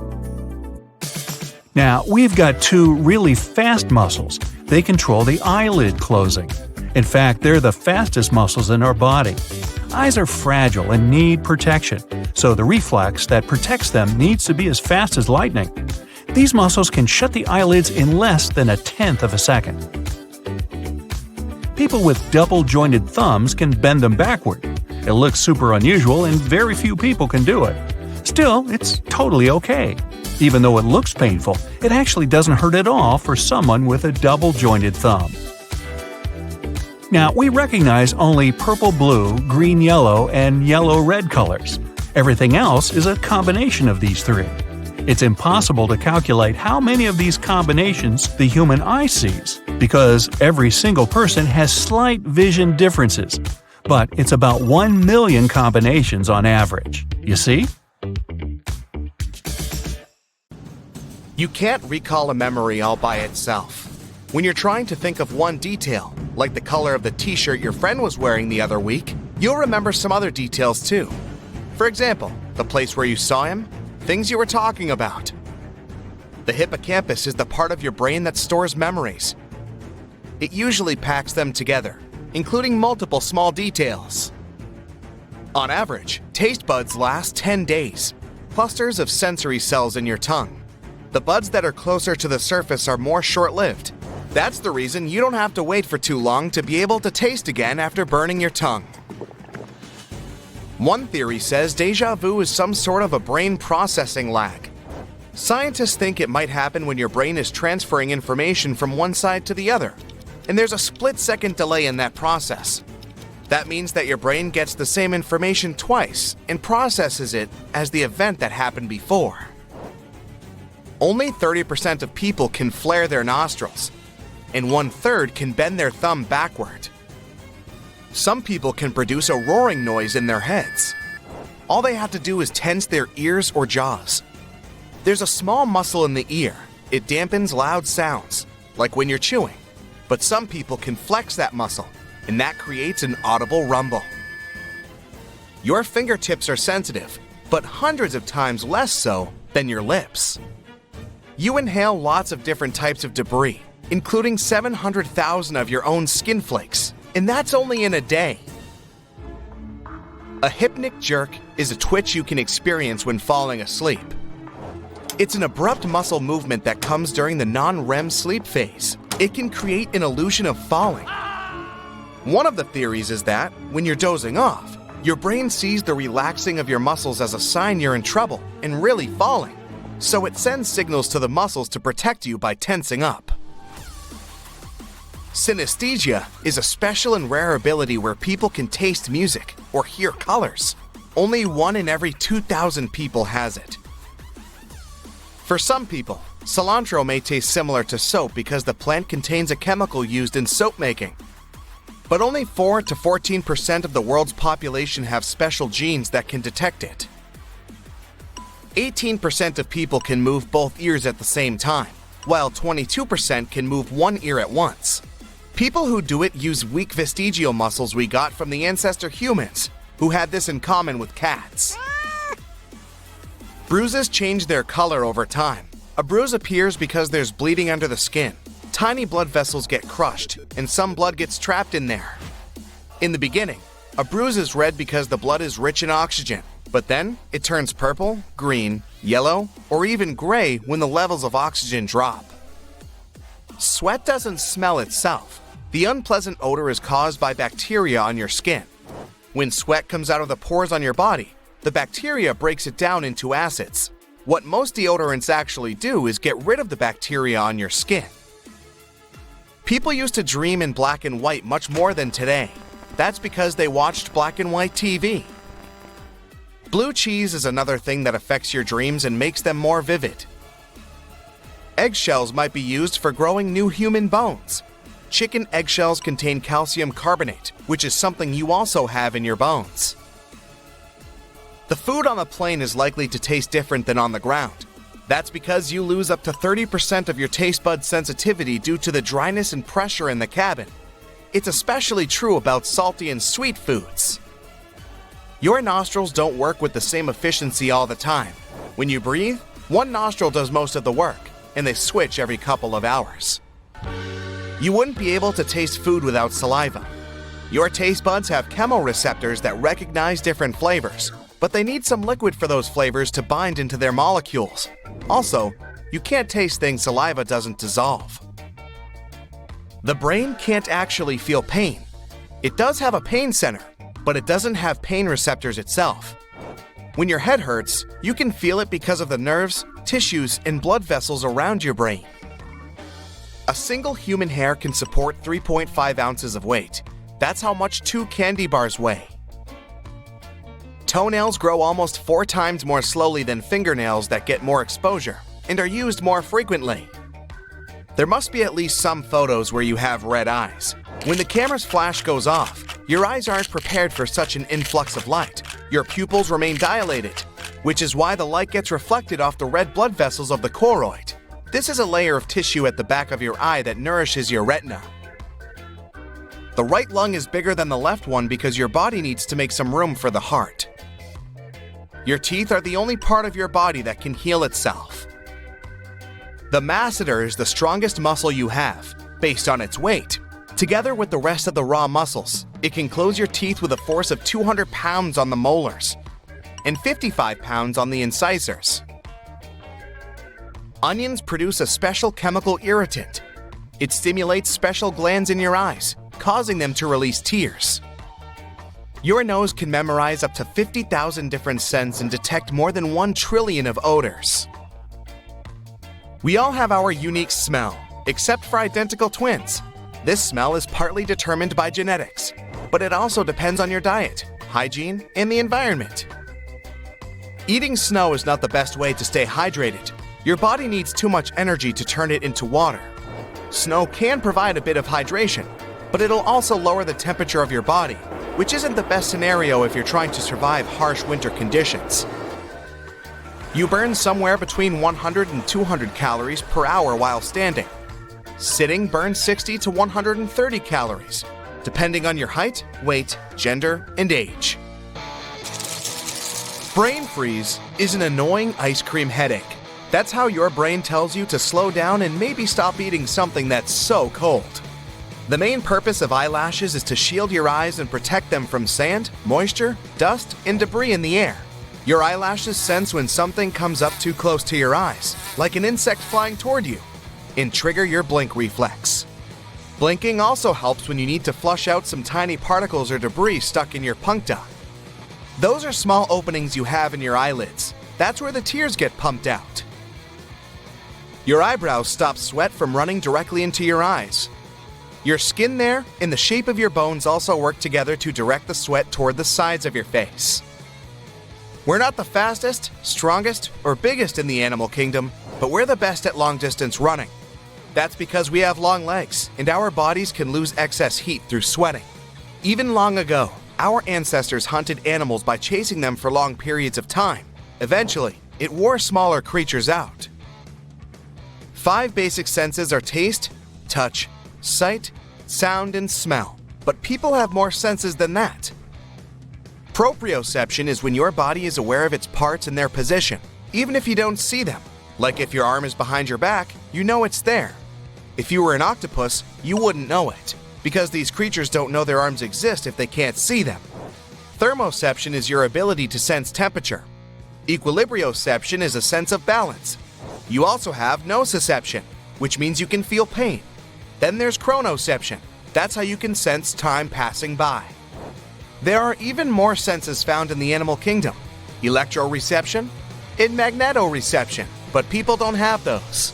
Now, we've got two really fast muscles. They control the eyelid closing. In fact, they're the fastest muscles in our body. Eyes are fragile and need protection, so the reflex that protects them needs to be as fast as lightning. These muscles can shut the eyelids in less than a tenth of a second. People with double-jointed thumbs can bend them backward. It looks super unusual and very few people can do it. Still, it's totally okay. Even though it looks painful, it actually doesn't hurt at all for someone with a double-jointed thumb. Now, we recognize only purple-blue, green-yellow, and yellow-red colors. Everything else is a combination of these three. It's impossible to calculate how many of these combinations the human eye sees, because every single person has slight vision differences. But it's about 1 million combinations on average. You see? You can't recall a memory all by itself. When you're trying to think of one detail, like the color of the t-shirt your friend was wearing the other week, you'll remember some other details too. For example, the place where you saw him, things you were talking about. The hippocampus is the part of your brain that stores memories. It usually packs them together, including multiple small details. On average, taste buds last 10 days, clusters of sensory cells in your tongue. The buds that are closer to the surface are more short-lived. That's the reason you don't have to wait for too long to be able to taste again after burning your tongue. One theory says deja vu is some sort of a brain processing lag. Scientists think it might happen when your brain is transferring information from one side to the other, and there's a split-second delay in that process. That means that your brain gets the same information twice and processes it as the event that happened before. Only 30% of people can flare their nostrils, and 1/3 can bend their thumb backward. Some people can produce a roaring noise in their heads. All they have to do is tense their ears or jaws. There's a small muscle in the ear. It dampens loud sounds, like when you're chewing. But some people can flex that muscle, and that creates an audible rumble. Your fingertips are sensitive, but hundreds of times less so than your lips. You inhale lots of different types of debris, including 700,000 of your own skin flakes. And that's only in a day. A hypnic jerk is a twitch you can experience when falling asleep. It's an abrupt muscle movement that comes during the non-REM sleep phase. It can create an illusion of falling. One of the theories is that, when you're dozing off, your brain sees the relaxing of your muscles as a sign you're in trouble and really falling, so it sends signals to the muscles to protect you by tensing up. Synesthesia is a special and rare ability where people can taste music or hear colors. Only 1 in every 2,000 people has it. For some people, cilantro may taste similar to soap because the plant contains a chemical used in soap making. But only 4 to 14% of the world's population have special genes that can detect it. 18% of people can move both ears at the same time, while 22% can move one ear at once. People who do it use weak vestigial muscles we got from the ancestor humans, who had this in common with cats. Bruises change their color over time. A bruise appears because there's bleeding under the skin. Tiny blood vessels get crushed, and some blood gets trapped in there. In the beginning, a bruise is red because the blood is rich in oxygen, but then it turns purple, green, yellow, or even gray when the levels of oxygen drop. Sweat doesn't smell itself. The unpleasant odor is caused by bacteria on your skin. When sweat comes out of the pores on your body, the bacteria breaks it down into acids. What most deodorants actually do is get rid of the bacteria on your skin. People used to dream in black and white much more than today. That's because they watched black and white TV. Blue cheese is another thing that affects your dreams and makes them more vivid. Eggshells might be used for growing new human bones. Chicken eggshells contain calcium carbonate, which is something you also have in your bones. The food on the plane is likely to taste different than on the ground. That's because you lose up to 30% of your taste bud sensitivity due to the dryness and pressure in the cabin. It's especially true about salty and sweet foods. Your nostrils don't work with the same efficiency all the time. When you breathe, one nostril does most of the work, and they switch every couple of hours. You wouldn't be able to taste food without saliva. Your taste buds have chemoreceptors that recognize different flavors, but they need some liquid for those flavors to bind into their molecules. Also, you can't taste things saliva doesn't dissolve. The brain can't actually feel pain. It does have a pain center, but it doesn't have pain receptors itself. When your head hurts, you can feel it because of the nerves, tissues, and blood vessels around your brain. A single human hair can support 3.5 ounces of weight. That's how much 2 candy bars weigh. Toenails grow almost 4 times more slowly than fingernails that get more exposure and are used more frequently. There must be at least some photos where you have red eyes. When the camera's flash goes off, your eyes aren't prepared for such an influx of light. Your pupils remain dilated, which is why the light gets reflected off the red blood vessels of the choroid. This is a layer of tissue at the back of your eye that nourishes your retina. The right lung is bigger than the left one because your body needs to make some room for the heart. Your teeth are the only part of your body that can heal itself. The masseter is the strongest muscle you have, based on its weight. Together with the rest of the raw muscles, it can close your teeth with a force of 200 pounds on the molars and 55 pounds on the incisors. Onions produce a special chemical irritant. It stimulates special glands in your eyes, causing them to release tears. Your nose can memorize up to 50,000 different scents and detect more than 1 trillion of odors. We all have our unique smell, except for identical twins. This smell is partly determined by genetics, but it also depends on your diet, hygiene, and the environment. Eating snow is not the best way to stay hydrated. Your body needs too much energy to turn it into water. Snow can provide a bit of hydration, but it'll also lower the temperature of your body, which isn't the best scenario if you're trying to survive harsh winter conditions. You burn somewhere between 100 and 200 calories per hour while standing. Sitting burns 60 to 130 calories, depending on your height, weight, gender, and age. Brain freeze is an annoying ice cream headache. That's how your brain tells you to slow down and maybe stop eating something that's so cold. The main purpose of eyelashes is to shield your eyes and protect them from sand, moisture, dust, and debris in the air. Your eyelashes sense when something comes up too close to your eyes, like an insect flying toward you, and trigger your blink reflex. Blinking also helps when you need to flush out some tiny particles or debris stuck in your puncta. Those are small openings you have in your eyelids. That's where the tears get pumped out. Your eyebrows stop sweat from running directly into your eyes. Your skin there and the shape of your bones also work together to direct the sweat toward the sides of your face. We're not the fastest, strongest, or biggest in the animal kingdom, but we're the best at long-distance running. That's because we have long legs, and our bodies can lose excess heat through sweating. Even long ago, our ancestors hunted animals by chasing them for long periods of time. Eventually, it wore smaller creatures out. 5 basic senses are taste, touch, sight, sound, and smell. But people have more senses than that. Proprioception is when your body is aware of its parts and their position, even if you don't see them. Like if your arm is behind your back, you know it's there. If you were an octopus, you wouldn't know it, because these creatures don't know their arms exist if they can't see them. Thermoception is your ability to sense temperature. Equilibrioception is a sense of balance. You also have nociception, which means you can feel pain. Then there's chronoception. That's how you can sense time passing by. There are even more senses found in the animal kingdom: electroreception and magnetoreception, but people don't have those.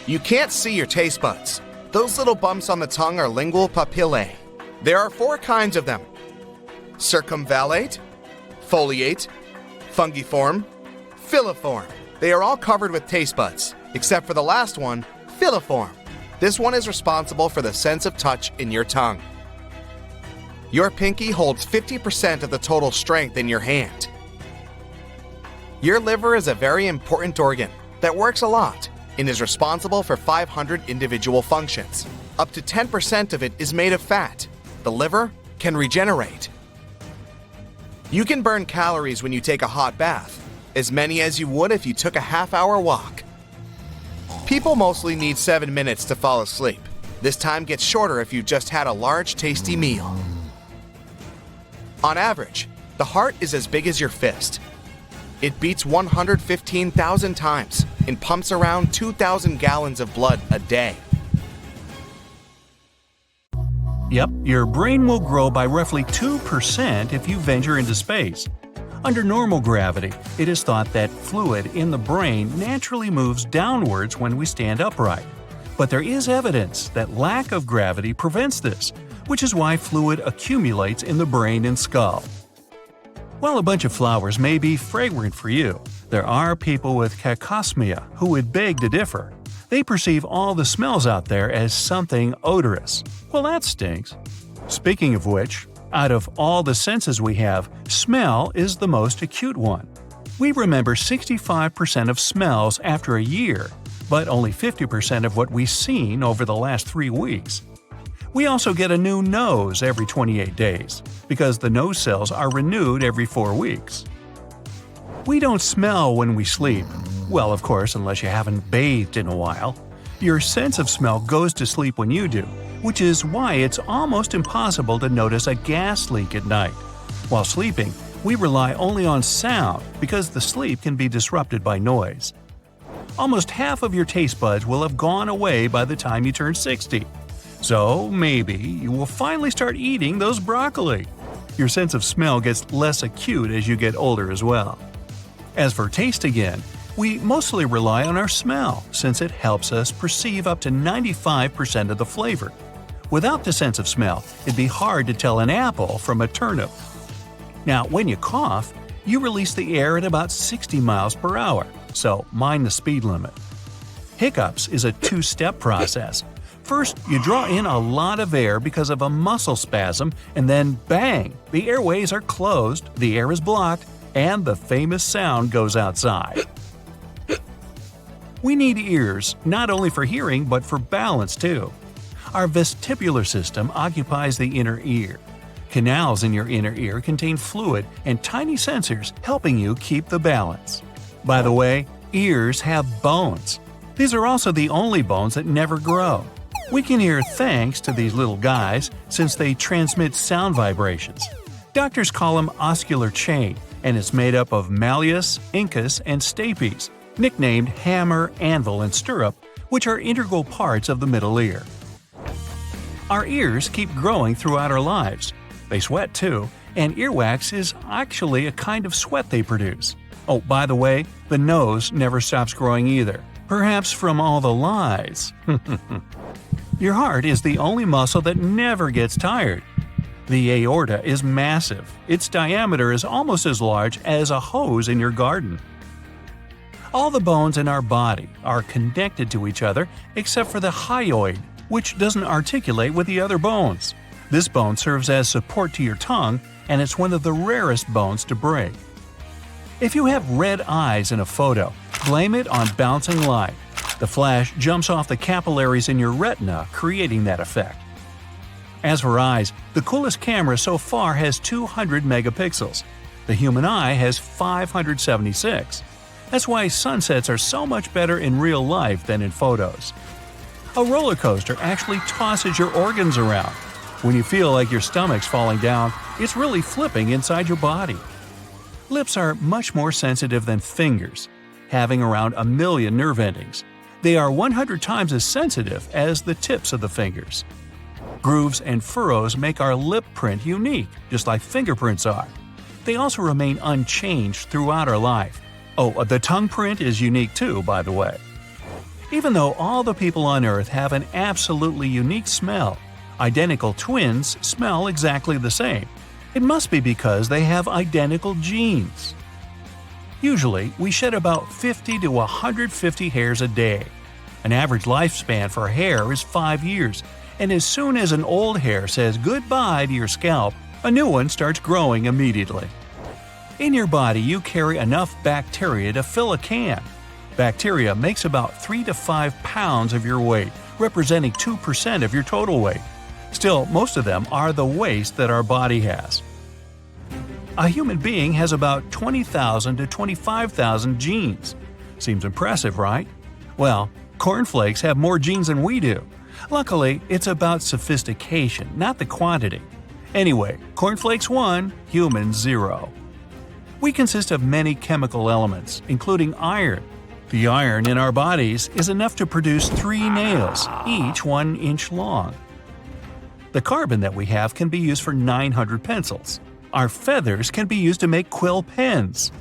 You can't see your taste buds. Those little bumps on the tongue are lingual papillae. There are 4 kinds of them: circumvallate, foliate, fungiform, filiform. They are all covered with taste buds, except for the last one, filiform. This one is responsible for the sense of touch in your tongue. Your pinky holds 50% of the total strength in your hand. Your liver is a very important organ that works a lot and is responsible for 500 individual functions. Up to 10% of it is made of fat. The liver can regenerate. You can burn calories when you take a hot bath, as many as you would if you took a half-hour walk. People mostly need 7 minutes to fall asleep. This time gets shorter if you just had a large, tasty meal. On average, the heart is as big as your fist. It beats 115,000 times and pumps around 2,000 gallons of blood a day. Yep, your brain will grow by roughly 2% if you venture into space. Under normal gravity, it is thought that fluid in the brain naturally moves downwards when we stand upright. But there is evidence that lack of gravity prevents this, which is why fluid accumulates in the brain and skull. While a bunch of flowers may be fragrant for you, there are people with Anosmia who would beg to differ. They perceive all the smells out there as something odorous. Well, that stinks. Speaking of which, out of all the senses we have, smell is the most acute one. We remember 65% of smells after a year, but only 50% of what we've seen over the last 3 weeks. We also get a new nose every 28 days, because the nose cells are renewed every 4 weeks. We don't smell when we sleep. Well, of course, unless you haven't bathed in a while. Your sense of smell goes to sleep when you do, which is why it's almost impossible to notice a gas leak at night. While sleeping, we rely only on sound because the sleep can be disrupted by noise. Almost half of your taste buds will have gone away by the time you turn 60. So maybe you will finally start eating those broccoli. Your sense of smell gets less acute as you get older as well. As for taste again, we mostly rely on our smell since it helps us perceive up to 95% of the flavor. Without the sense of smell, it'd be hard to tell an apple from a turnip. Now, when you cough, you release the air at about 60 miles per hour, so mind the speed limit. Hiccups is a 2-step process. First, you draw in a lot of air because of a muscle spasm, and then bang! The airways are closed, the air is blocked, and the famous sound goes outside. We need ears, not only for hearing but for balance too. Our vestibular system occupies the inner ear. Canals in your inner ear contain fluid and tiny sensors helping you keep the balance. By the way, ears have bones. These are also the only bones that never grow. We can hear thanks to these little guys since they transmit sound vibrations. Doctors call them oscular chain, and it's made up of malleus, incus, and stapes, nicknamed hammer, anvil, and stirrup, which are integral parts of the middle ear. Our ears keep growing throughout our lives. They sweat too, and earwax is actually a kind of sweat they produce. Oh, by the way, the nose never stops growing either, perhaps from all the lies. Your heart is the only muscle that never gets tired. The aorta is massive. Its diameter is almost as large as a hose in your garden. All the bones in our body are connected to each other except for the hyoid, which doesn't articulate with the other bones. This bone serves as support to your tongue, and it's one of the rarest bones to break. If you have red eyes in a photo, blame it on bouncing light. The flash jumps off the capillaries in your retina, creating that effect. As for eyes, the coolest camera so far has 200 megapixels. The human eye has 576. That's why sunsets are so much better in real life than in photos. A roller coaster actually tosses your organs around. When you feel like your stomach's falling down, it's really flipping inside your body. Lips are much more sensitive than fingers, having around 1 million nerve endings. They are 100 times as sensitive as the tips of the fingers. Grooves and furrows make our lip print unique, just like fingerprints are. They also remain unchanged throughout our life. Oh, the tongue print is unique too, by the way. Even though all the people on Earth have an absolutely unique smell, identical twins smell exactly the same. It must be because they have identical genes. Usually, we shed about 50 to 150 hairs a day. An average lifespan for hair is 5 years, and as soon as an old hair says goodbye to your scalp, a new one starts growing immediately. In your body, you carry enough bacteria to fill a can. Bacteria makes about 3 to 5 pounds of your weight, representing 2% of your total weight. Still, most of them are the waste that our body has. A human being has about 20,000 to 25,000 genes. Seems impressive, right? Well, cornflakes have more genes than we do. Luckily, it's about sophistication, not the quantity. Anyway, cornflakes 1, humans 0. We consist of many chemical elements, including iron. The iron in our bodies is enough to produce 3 nails, each 1 inch long. The carbon that we have can be used for 900 pencils. Our feathers can be used to make quill pens.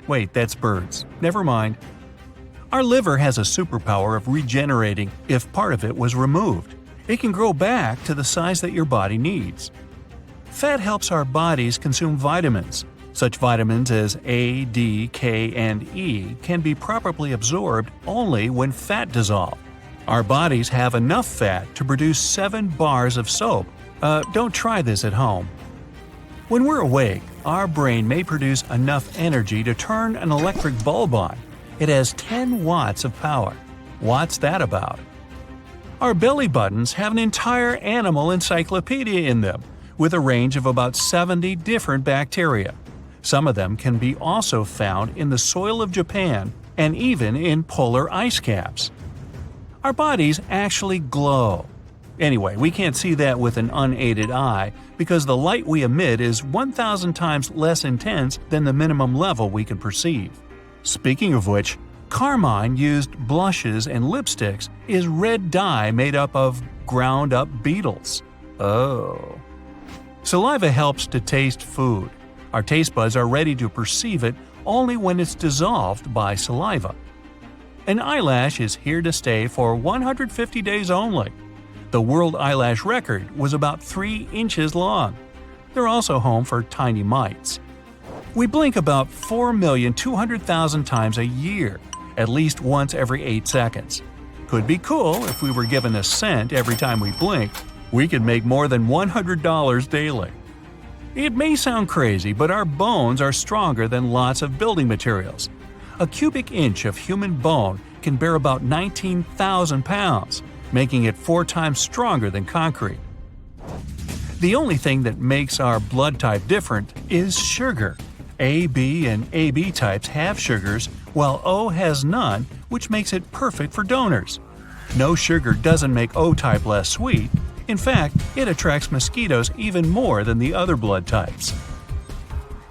Wait, that's birds. Never mind. Our liver has a superpower of regenerating if part of it was removed. It can grow back to the size that your body needs. Fat helps our bodies consume vitamins. Such vitamins as A, D, K, and E can be properly absorbed only when fat dissolved. Our bodies have enough fat to produce 7 bars of soap. Don't try this at home. When we're awake, our brain may produce enough energy to turn an electric bulb on. It has 10 watts of power. What's that about? Our belly buttons have an entire animal encyclopedia in them, with a range of about 70 different bacteria. Some of them can be also found in the soil of Japan and even in polar ice caps. Our bodies actually glow. Anyway, we can't see that with an unaided eye because the light we emit is 1,000 times less intense than the minimum level we can perceive. Speaking of which, carmine used blushes and lipsticks is red dye made up of ground-up beetles. Oh. Saliva helps to taste food. Our taste buds are ready to perceive it only when it's dissolved by saliva. An eyelash is here to stay for 150 days only. The world eyelash record was about 3 inches long. They're also home for tiny mites. We blink about 4,200,000 times a year, at least once every 8 seconds. Could be cool if we were given a cent every time we blink. We could make more than $100 daily. It may sound crazy, but our bones are stronger than lots of building materials. A cubic inch of human bone can bear about 19,000 pounds, making it 4 times stronger than concrete. The only thing that makes our blood type different is sugar. AB and AB types have sugars, while O has none, which makes it perfect for donors. No sugar doesn't make O-type less sweet. In fact, it attracts mosquitoes even more than the other blood types.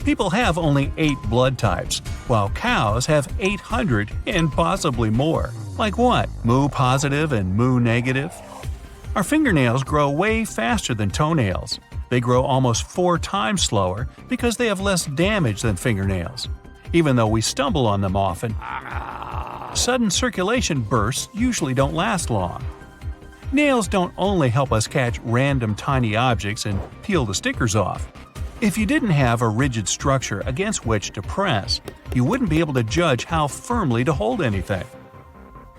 People have only 8 blood types, while cows have 800 and possibly more. Like what? Mu positive and mu negative? Our fingernails grow way faster than toenails. They grow almost 4 times slower because they have less damage than fingernails. Even though we stumble on them often, sudden circulation bursts usually don't last long. Nails don't only help us catch random tiny objects and peel the stickers off. If you didn't have a rigid structure against which to press, you wouldn't be able to judge how firmly to hold anything.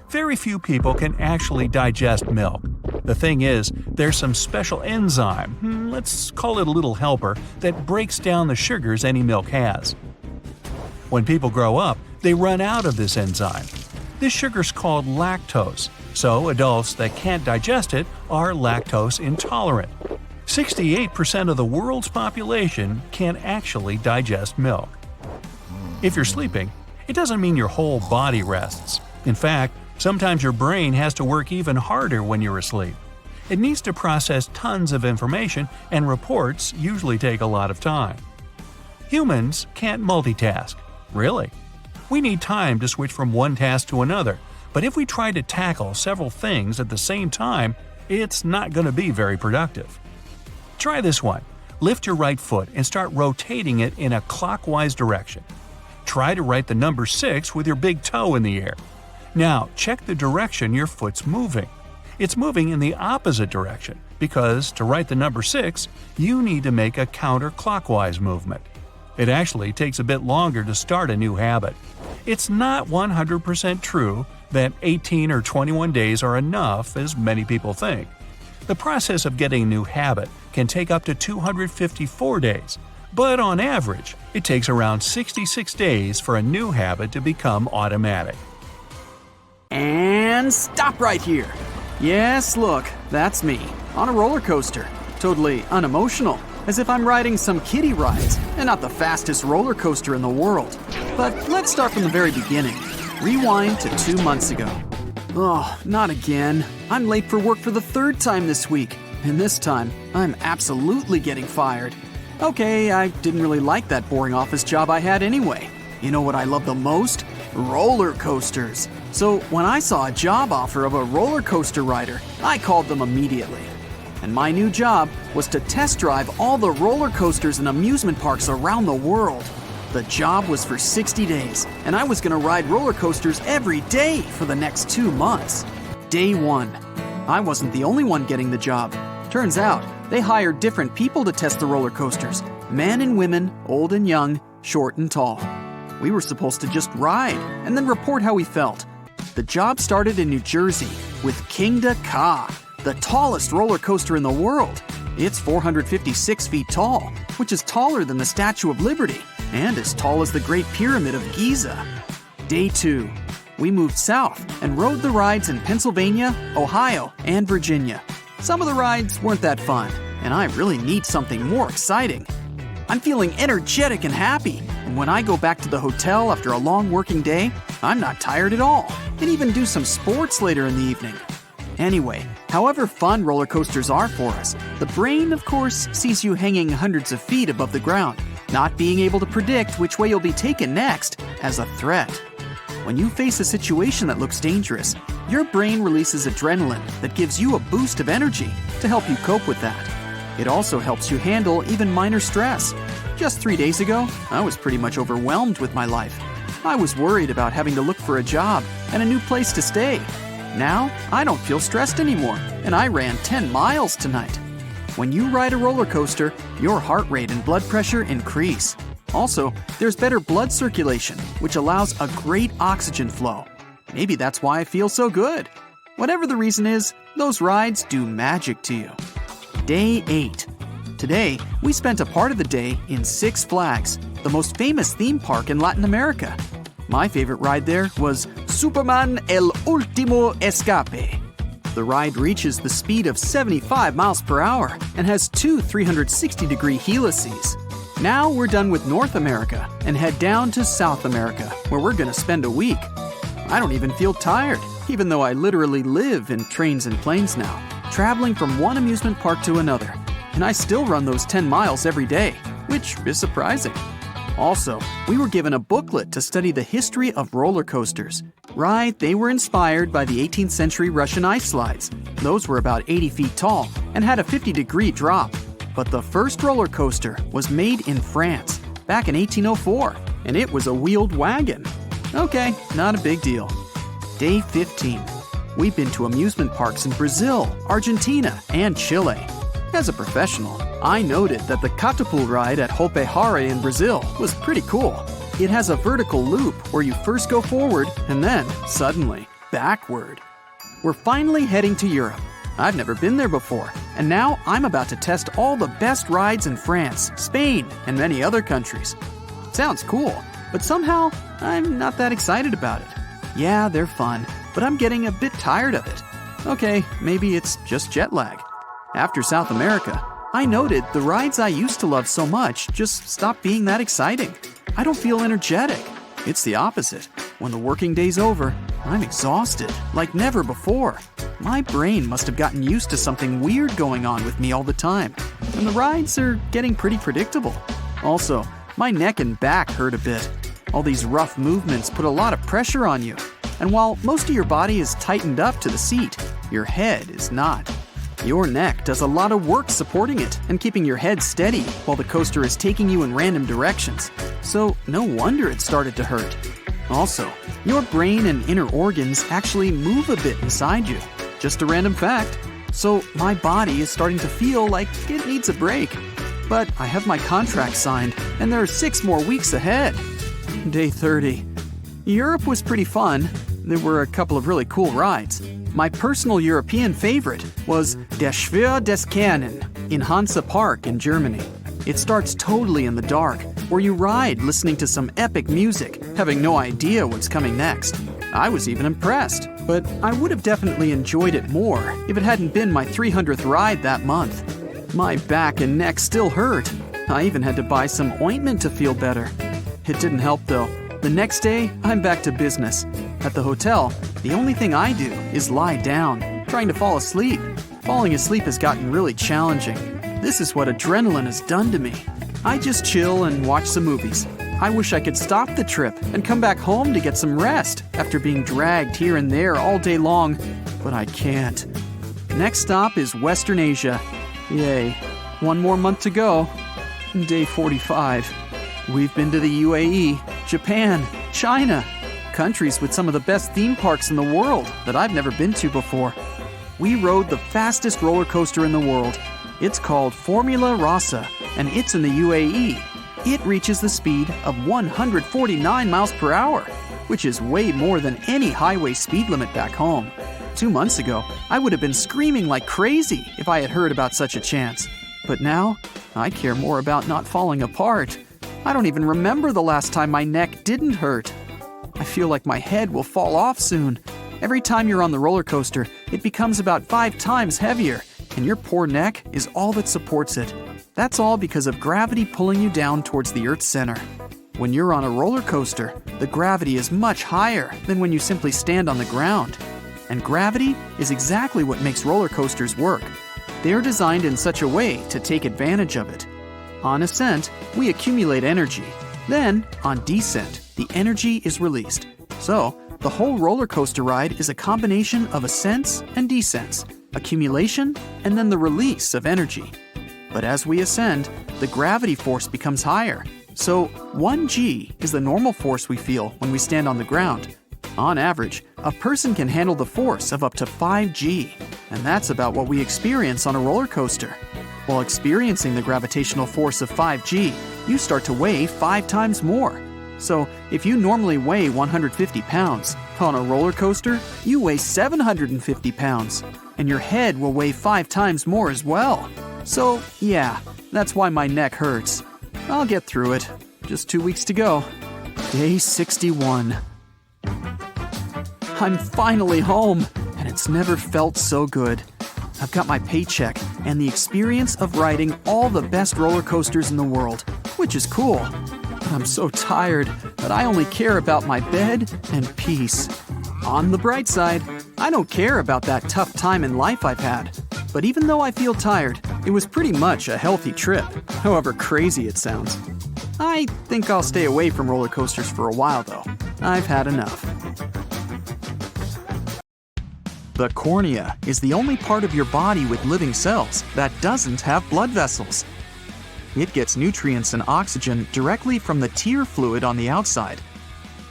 Very few people can actually digest milk. The thing is, there's some special enzyme, let's call it a little helper, that breaks down the sugars any milk has. When people grow up, they run out of this enzyme. This sugar's called lactose, so adults that can't digest it are lactose intolerant. 68% of the world's population can't actually digest milk. If you're sleeping, it doesn't mean your whole body rests. In fact, sometimes your brain has to work even harder when you're asleep. It needs to process tons of information, and reports usually take a lot of time. Humans can't multitask. Really? We need time to switch from one task to another, but if we try to tackle several things at the same time, it's not going to be very productive. Try this one. Lift your right foot and start rotating it in a clockwise direction. Try to write the number 6 with your big toe in the air. Now, check the direction your foot's moving. It's moving in the opposite direction because to write the number 6, you need to make a counterclockwise movement. It actually takes a bit longer to start a new habit. It's not 100% true that 18 or 21 days are enough, as many people think. The process of getting a new habit can take up to 254 days, but on average, it takes around 66 days for a new habit to become automatic. And stop right here. Yes, look, that's me, on a roller coaster. Totally unemotional, as if I'm riding some kiddie rides and not the fastest roller coaster in the world. But let's start from the very beginning. Rewind to 2 months ago. Oh, not again. I'm late for work for the 3rd time this week, and this time, I'm absolutely getting fired. Okay, I didn't really like that boring office job I had anyway. You know what I love the most? Roller coasters. So when I saw a job offer of a roller coaster rider, I called them immediately. And my new job was to test drive all the roller coasters and amusement parks around the world. The job was for 60 days, and I was going to ride roller coasters every day for the next 2 months. Day 1. I wasn't the only one getting the job. Turns out, they hired different people to test the roller coasters. Men and women, old and young, short and tall. We were supposed to just ride and then report how we felt. The job started in New Jersey with Kingda Ka, the tallest roller coaster in the world. It's 456 feet tall, which is taller than the Statue of Liberty and as tall as the Great Pyramid of Giza. Day 2. We moved south and rode the rides in Pennsylvania, Ohio, and Virginia. Some of the rides weren't that fun, and I really need something more exciting. I'm feeling energetic and happy, and when I go back to the hotel after a long working day, I'm not tired at all, and even do some sports later in the evening. Anyway, however fun roller coasters are for us, the brain, of course, sees you hanging hundreds of feet above the ground, not being able to predict which way you'll be taken next as a threat. When you face a situation that looks dangerous, your brain releases adrenaline that gives you a boost of energy to help you cope with that. It also helps you handle even minor stress. Just 3 days ago, I was pretty much overwhelmed with my life. I was worried about having to look for a job and a new place to stay. Now, I don't feel stressed anymore, and I ran 10 miles tonight. When you ride a roller coaster, your heart rate and blood pressure increase. Also, there's better blood circulation, which allows a great oxygen flow. Maybe that's why I feel so good. Whatever the reason is, those rides do magic to you. Day 8. Today, we spent a part of the day in Six Flags, the most famous theme park in Latin America. My favorite ride there was Superman El Último Escape. The ride reaches the speed of 75 miles per hour and has 2 360-degree helices. Now we're done with North America and head down to South America, where we're going to spend a week. I don't even feel tired. even though I literally live in trains and planes now, traveling from one amusement park to another. And I still run those 10 miles every day, which is surprising. Also, we were given a booklet to study the history of roller coasters. Right, they were inspired by the 18th century Russian ice slides. Those were about 80 feet tall and had a 50-degree drop. But the first roller coaster was made in France back in 1804, and it was a wheeled wagon. Okay, not a big deal. Day 15. We've been to amusement parks in Brazil, Argentina, and Chile. As a professional, I noted that the catapult ride at Hope Hare in Brazil was pretty cool. It has a vertical loop where you first go forward and then, suddenly, backward. We're finally heading to Europe. I've never been there before, and now I'm about to test all the best rides in France, Spain, and many other countries. Sounds cool, but somehow I'm not that excited about it. Yeah, they're fun, but I'm getting a bit tired of it. Okay, maybe it's just jet lag. After South America, I noted the rides I used to love so much just stopped being that exciting. I don't feel energetic. It's the opposite. When the working day's over, I'm exhausted, like never before. My brain must have gotten used to something weird going on with me all the time, and the rides are getting pretty predictable. Also, my neck and back hurt a bit. All these rough movements put a lot of pressure on you, and while most of your body is tightened up to the seat, your head is not. Your neck does a lot of work supporting it and keeping your head steady while the coaster is taking you in random directions. So no wonder it started to hurt. Also, your brain and inner organs actually move a bit inside you. Just a random fact. So my body is starting to feel like it needs a break. But I have my contract signed and there are 6 more weeks ahead. Day 30. Europe was pretty fun. There were a couple of really cool rides. My personal European favorite was Der Schwur des Kernen in Hansa Park in Germany. It starts totally in the dark, where you ride listening to some epic music, having no idea what's coming next. I was even impressed, but I would have definitely enjoyed it more if it hadn't been my 300th ride that month. My back and neck still hurt. I even had to buy some ointment to feel better. It didn't help though. The next day, I'm back to business. At the hotel, the only thing I do is lie down, trying to fall asleep. Falling asleep has gotten really challenging. This is what adrenaline has done to me. I just chill and watch some movies. I wish I could stop the trip and come back home to get some rest after being dragged here and there all day long, but I can't. Next stop is Western Asia. Yay. 1 more month to go. Day 45. We've been to the UAE, Japan, China, countries with some of the best theme parks in the world that I've never been to before. We rode the fastest roller coaster in the world. It's called Formula Rossa, and it's in the UAE. It reaches the speed of 149 miles per hour, which is way more than any highway speed limit back home. 2 months ago, I would have been screaming like crazy if I had heard about such a chance. But now, I care more about not falling apart. I don't even remember the last time my neck didn't hurt. I feel like my head will fall off soon. Every time you're on the roller coaster, it becomes about 5 times heavier, and your poor neck is all that supports it. That's all because of gravity pulling you down towards the Earth's center. When you're on a roller coaster, the gravity is much higher than when you simply stand on the ground. And gravity is exactly what makes roller coasters work. They're designed in such a way to take advantage of it. On ascent, we accumulate energy. Then, on descent, the energy is released. So, the whole roller coaster ride is a combination of ascents and descents, accumulation, and then the release of energy. But as we ascend, the gravity force becomes higher. So, 1g is the normal force we feel when we stand on the ground. On average, a person can handle the force of up to 5g, and that's about what we experience on a roller coaster. While experiencing the gravitational force of 5g, you start to weigh 5 times more. So, if you normally weigh 150 pounds, on a roller coaster, you weigh 750 pounds, and your head will weigh 5 times more as well. So, yeah, that's why my neck hurts. I'll get through it. Just 2 weeks to go. Day 61. I'm finally home, and it's never felt so good. I've got my paycheck and the experience of riding all the best roller coasters in the world, which is cool. But I'm so tired that I only care about my bed and peace. On the bright side, I don't care about that tough time in life I've had. But even though I feel tired, it was pretty much a healthy trip, however crazy it sounds. I think I'll stay away from roller coasters for a while though. I've had enough. The cornea is the only part of your body with living cells that doesn't have blood vessels. It gets nutrients and oxygen directly from the tear fluid on the outside,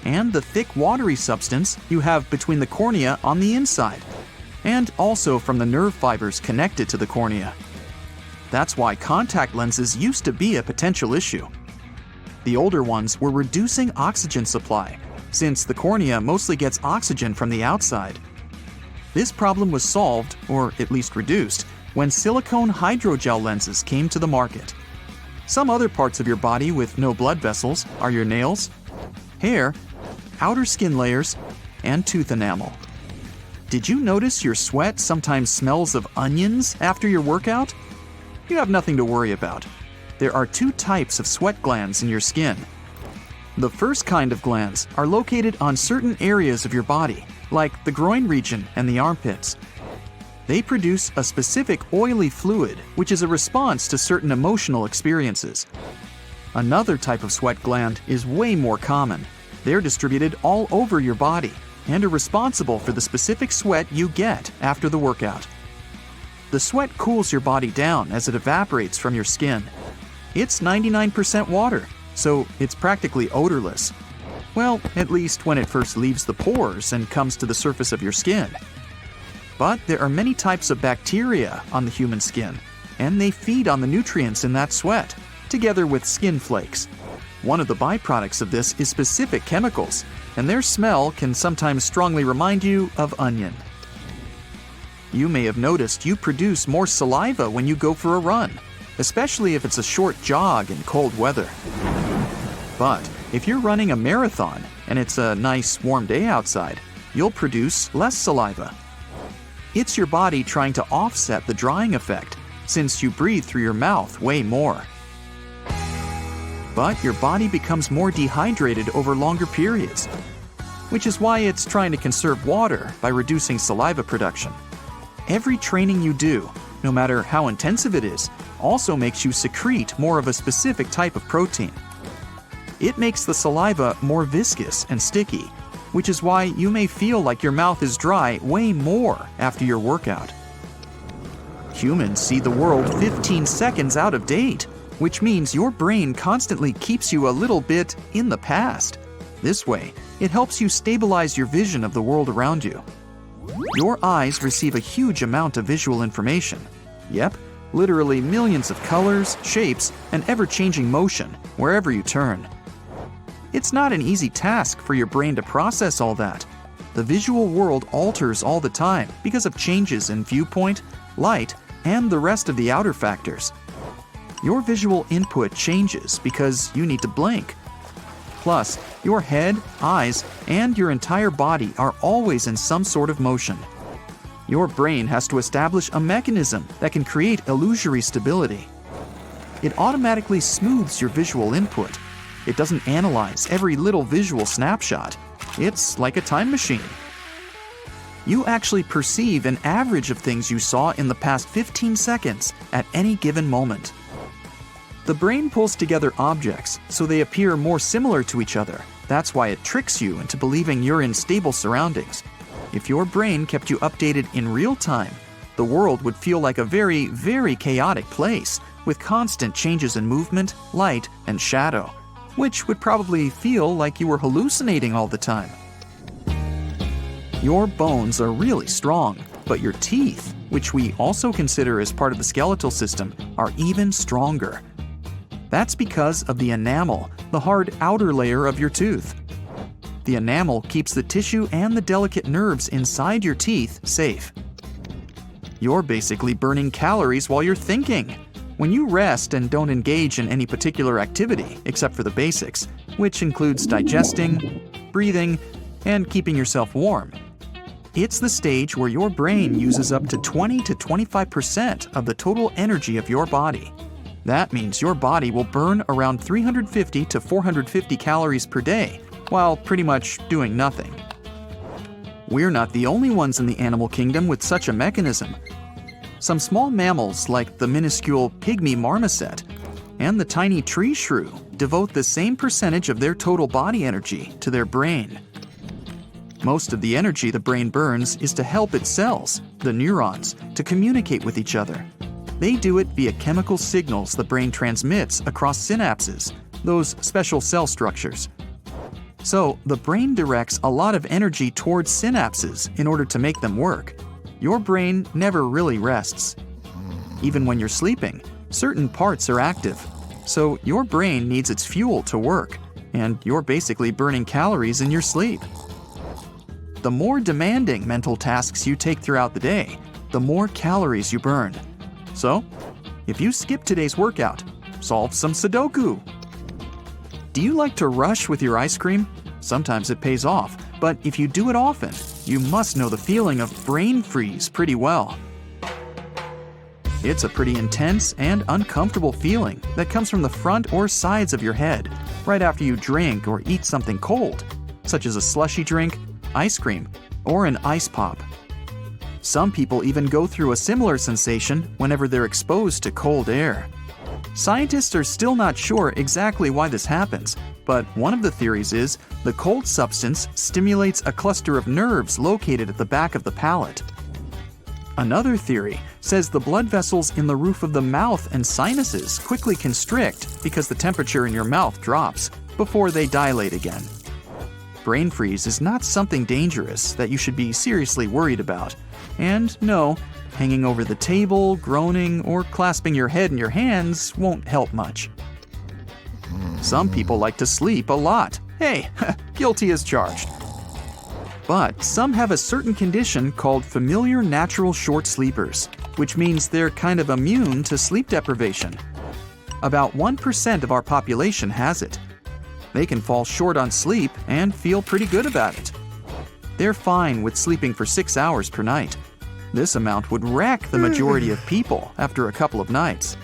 and the thick watery substance you have between the cornea on the inside, and also from the nerve fibers connected to the cornea. That's why contact lenses used to be a potential issue. The older ones were reducing oxygen supply, since the cornea mostly gets oxygen from the outside. This problem was solved, or at least reduced, when silicone hydrogel lenses came to the market. Some other parts of your body with no blood vessels are your nails, hair, outer skin layers, and tooth enamel. Did you notice your sweat sometimes smells of onions after your workout? You have nothing to worry about. There are two types of sweat glands in your skin. The first kind of glands are located on certain areas of your body, like the groin region and the armpits. They produce a specific oily fluid, which is a response to certain emotional experiences. Another type of sweat gland is way more common. They're distributed all over your body and are responsible for the specific sweat you get after the workout. The sweat cools your body down as it evaporates from your skin. It's 99% water, so it's practically odorless. Well, at least when it first leaves the pores and comes to the surface of your skin. But there are many types of bacteria on the human skin, and they feed on the nutrients in that sweat, together with skin flakes. One of the byproducts of this is specific chemicals, and their smell can sometimes strongly remind you of onion. You may have noticed you produce more saliva when you go for a run, especially if it's a short jog in cold weather. But if you're running a marathon and it's a nice warm day outside, you'll produce less saliva. It's your body trying to offset the drying effect, since you breathe through your mouth way more. But your body becomes more dehydrated over longer periods, which is why it's trying to conserve water by reducing saliva production. Every training you do, no matter how intensive it is, also makes you secrete more of a specific type of protein. It makes the saliva more viscous and sticky, which is why you may feel like your mouth is dry way more after your workout. Humans see the world 15 seconds out of date, which means your brain constantly keeps you a little bit in the past. This way, it helps you stabilize your vision of the world around you. Your eyes receive a huge amount of visual information. Yep, literally millions of colors, shapes, and ever-changing motion wherever you turn. It's not an easy task for your brain to process all that. The visual world alters all the time because of changes in viewpoint, light, and the rest of the outer factors. Your visual input changes because you need to blink. Plus, your head, eyes, and your entire body are always in some sort of motion. Your brain has to establish a mechanism that can create illusory stability. It automatically smooths your visual input. It doesn't analyze every little visual snapshot. It's like a time machine. You actually perceive an average of things you saw in the past 15 seconds at any given moment. The brain pulls together objects so they appear more similar to each other. That's why it tricks you into believing you're in stable surroundings. If your brain kept you updated in real time, the world would feel like a very, very chaotic place with constant changes in movement, light, and shadow, which would probably feel like you were hallucinating all the time. Your bones are really strong, but your teeth, which we also consider as part of the skeletal system, are even stronger. That's because of the enamel, the hard outer layer of your tooth. The enamel keeps the tissue and the delicate nerves inside your teeth safe. You're basically burning calories while you're thinking. When you rest and don't engage in any particular activity except for the basics, which includes digesting, breathing, and keeping yourself warm, it's the stage where your brain uses up to 20 to 25% of the total energy of your body. That means your body will burn around 350 to 450 calories per day while pretty much doing nothing. We're not the only ones in the animal kingdom with such a mechanism. Some small mammals, like the minuscule pygmy marmoset and the tiny tree shrew, devote the same percentage of their total body energy to their brain. Most of the energy the brain burns is to help its cells, the neurons, to communicate with each other. They do it via chemical signals the brain transmits across synapses, those special cell structures. So, the brain directs a lot of energy towards synapses in order to make them work. Your brain never really rests. Even when you're sleeping, certain parts are active. So, your brain needs its fuel to work, and you're basically burning calories in your sleep. The more demanding mental tasks you take throughout the day, the more calories you burn. So, if you skip today's workout, solve some Sudoku. Do you like to rush with your ice cream? Sometimes it pays off, but if you do it often, you must know the feeling of brain freeze pretty well. It's a pretty intense and uncomfortable feeling that comes from the front or sides of your head right after you drink or eat something cold, such as a slushy drink, ice cream, or an ice pop. Some people even go through a similar sensation whenever they're exposed to cold air. Scientists are still not sure exactly why this happens, but one of the theories is the cold substance stimulates a cluster of nerves located at the back of the palate. Another theory says the blood vessels in the roof of the mouth and sinuses quickly constrict because the temperature in your mouth drops before they dilate again. Brain freeze is not something dangerous that you should be seriously worried about. And no, hanging over the table, groaning, or clasping your head in your hands won't help much. Some people like to sleep a lot. Hey, guilty as charged. But some have a certain condition called familiar natural short sleepers, which means they're kind of immune to sleep deprivation. About 1% of our population has it. They can fall short on sleep and feel pretty good about it. They're fine with sleeping for 6 hours per night. This amount would wreck the majority of people after a couple of nights.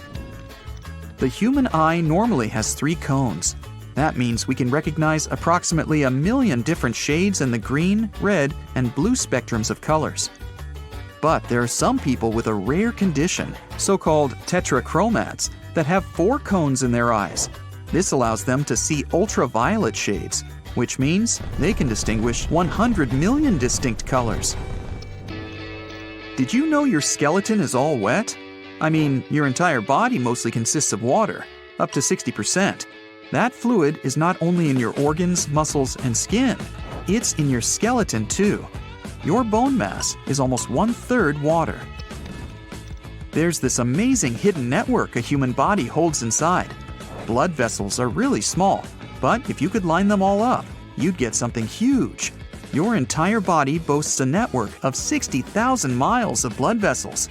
The human eye normally has 3 cones. That means we can recognize approximately 1 million different shades in the green, red, and blue spectrums of colors. But there are some people with a rare condition, so-called tetrachromats, that have 4 cones in their eyes. This allows them to see ultraviolet shades, which means they can distinguish 100 million distinct colors. Did you know your skeleton is all wet? I mean, your entire body mostly consists of water, up to 60%. That fluid is not only in your organs, muscles, and skin, it's in your skeleton too. Your bone mass is almost 1/3 water. There's this amazing hidden network a human body holds inside. Blood vessels are really small, but if you could line them all up, you'd get something huge. Your entire body boasts a network of 60,000 miles of blood vessels.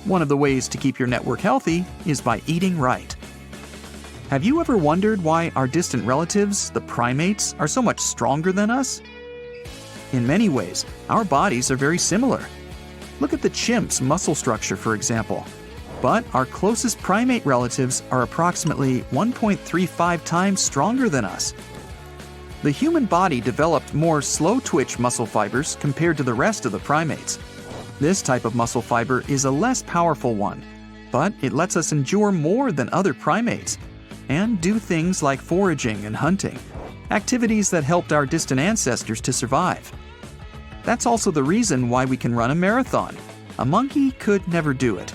One of the ways to keep your network healthy is by eating right. Have you ever wondered why our distant relatives, the primates, are so much stronger than us? In many ways, our bodies are very similar. Look at the chimp's muscle structure, for example. But our closest primate relatives are approximately 1.35 times stronger than us. The human body developed more slow-twitch muscle fibers compared to the rest of the primates. This type of muscle fiber is a less powerful one, but it lets us endure more than other primates and do things like foraging and hunting, activities that helped our distant ancestors to survive. That's also the reason why we can run a marathon. A monkey could never do it.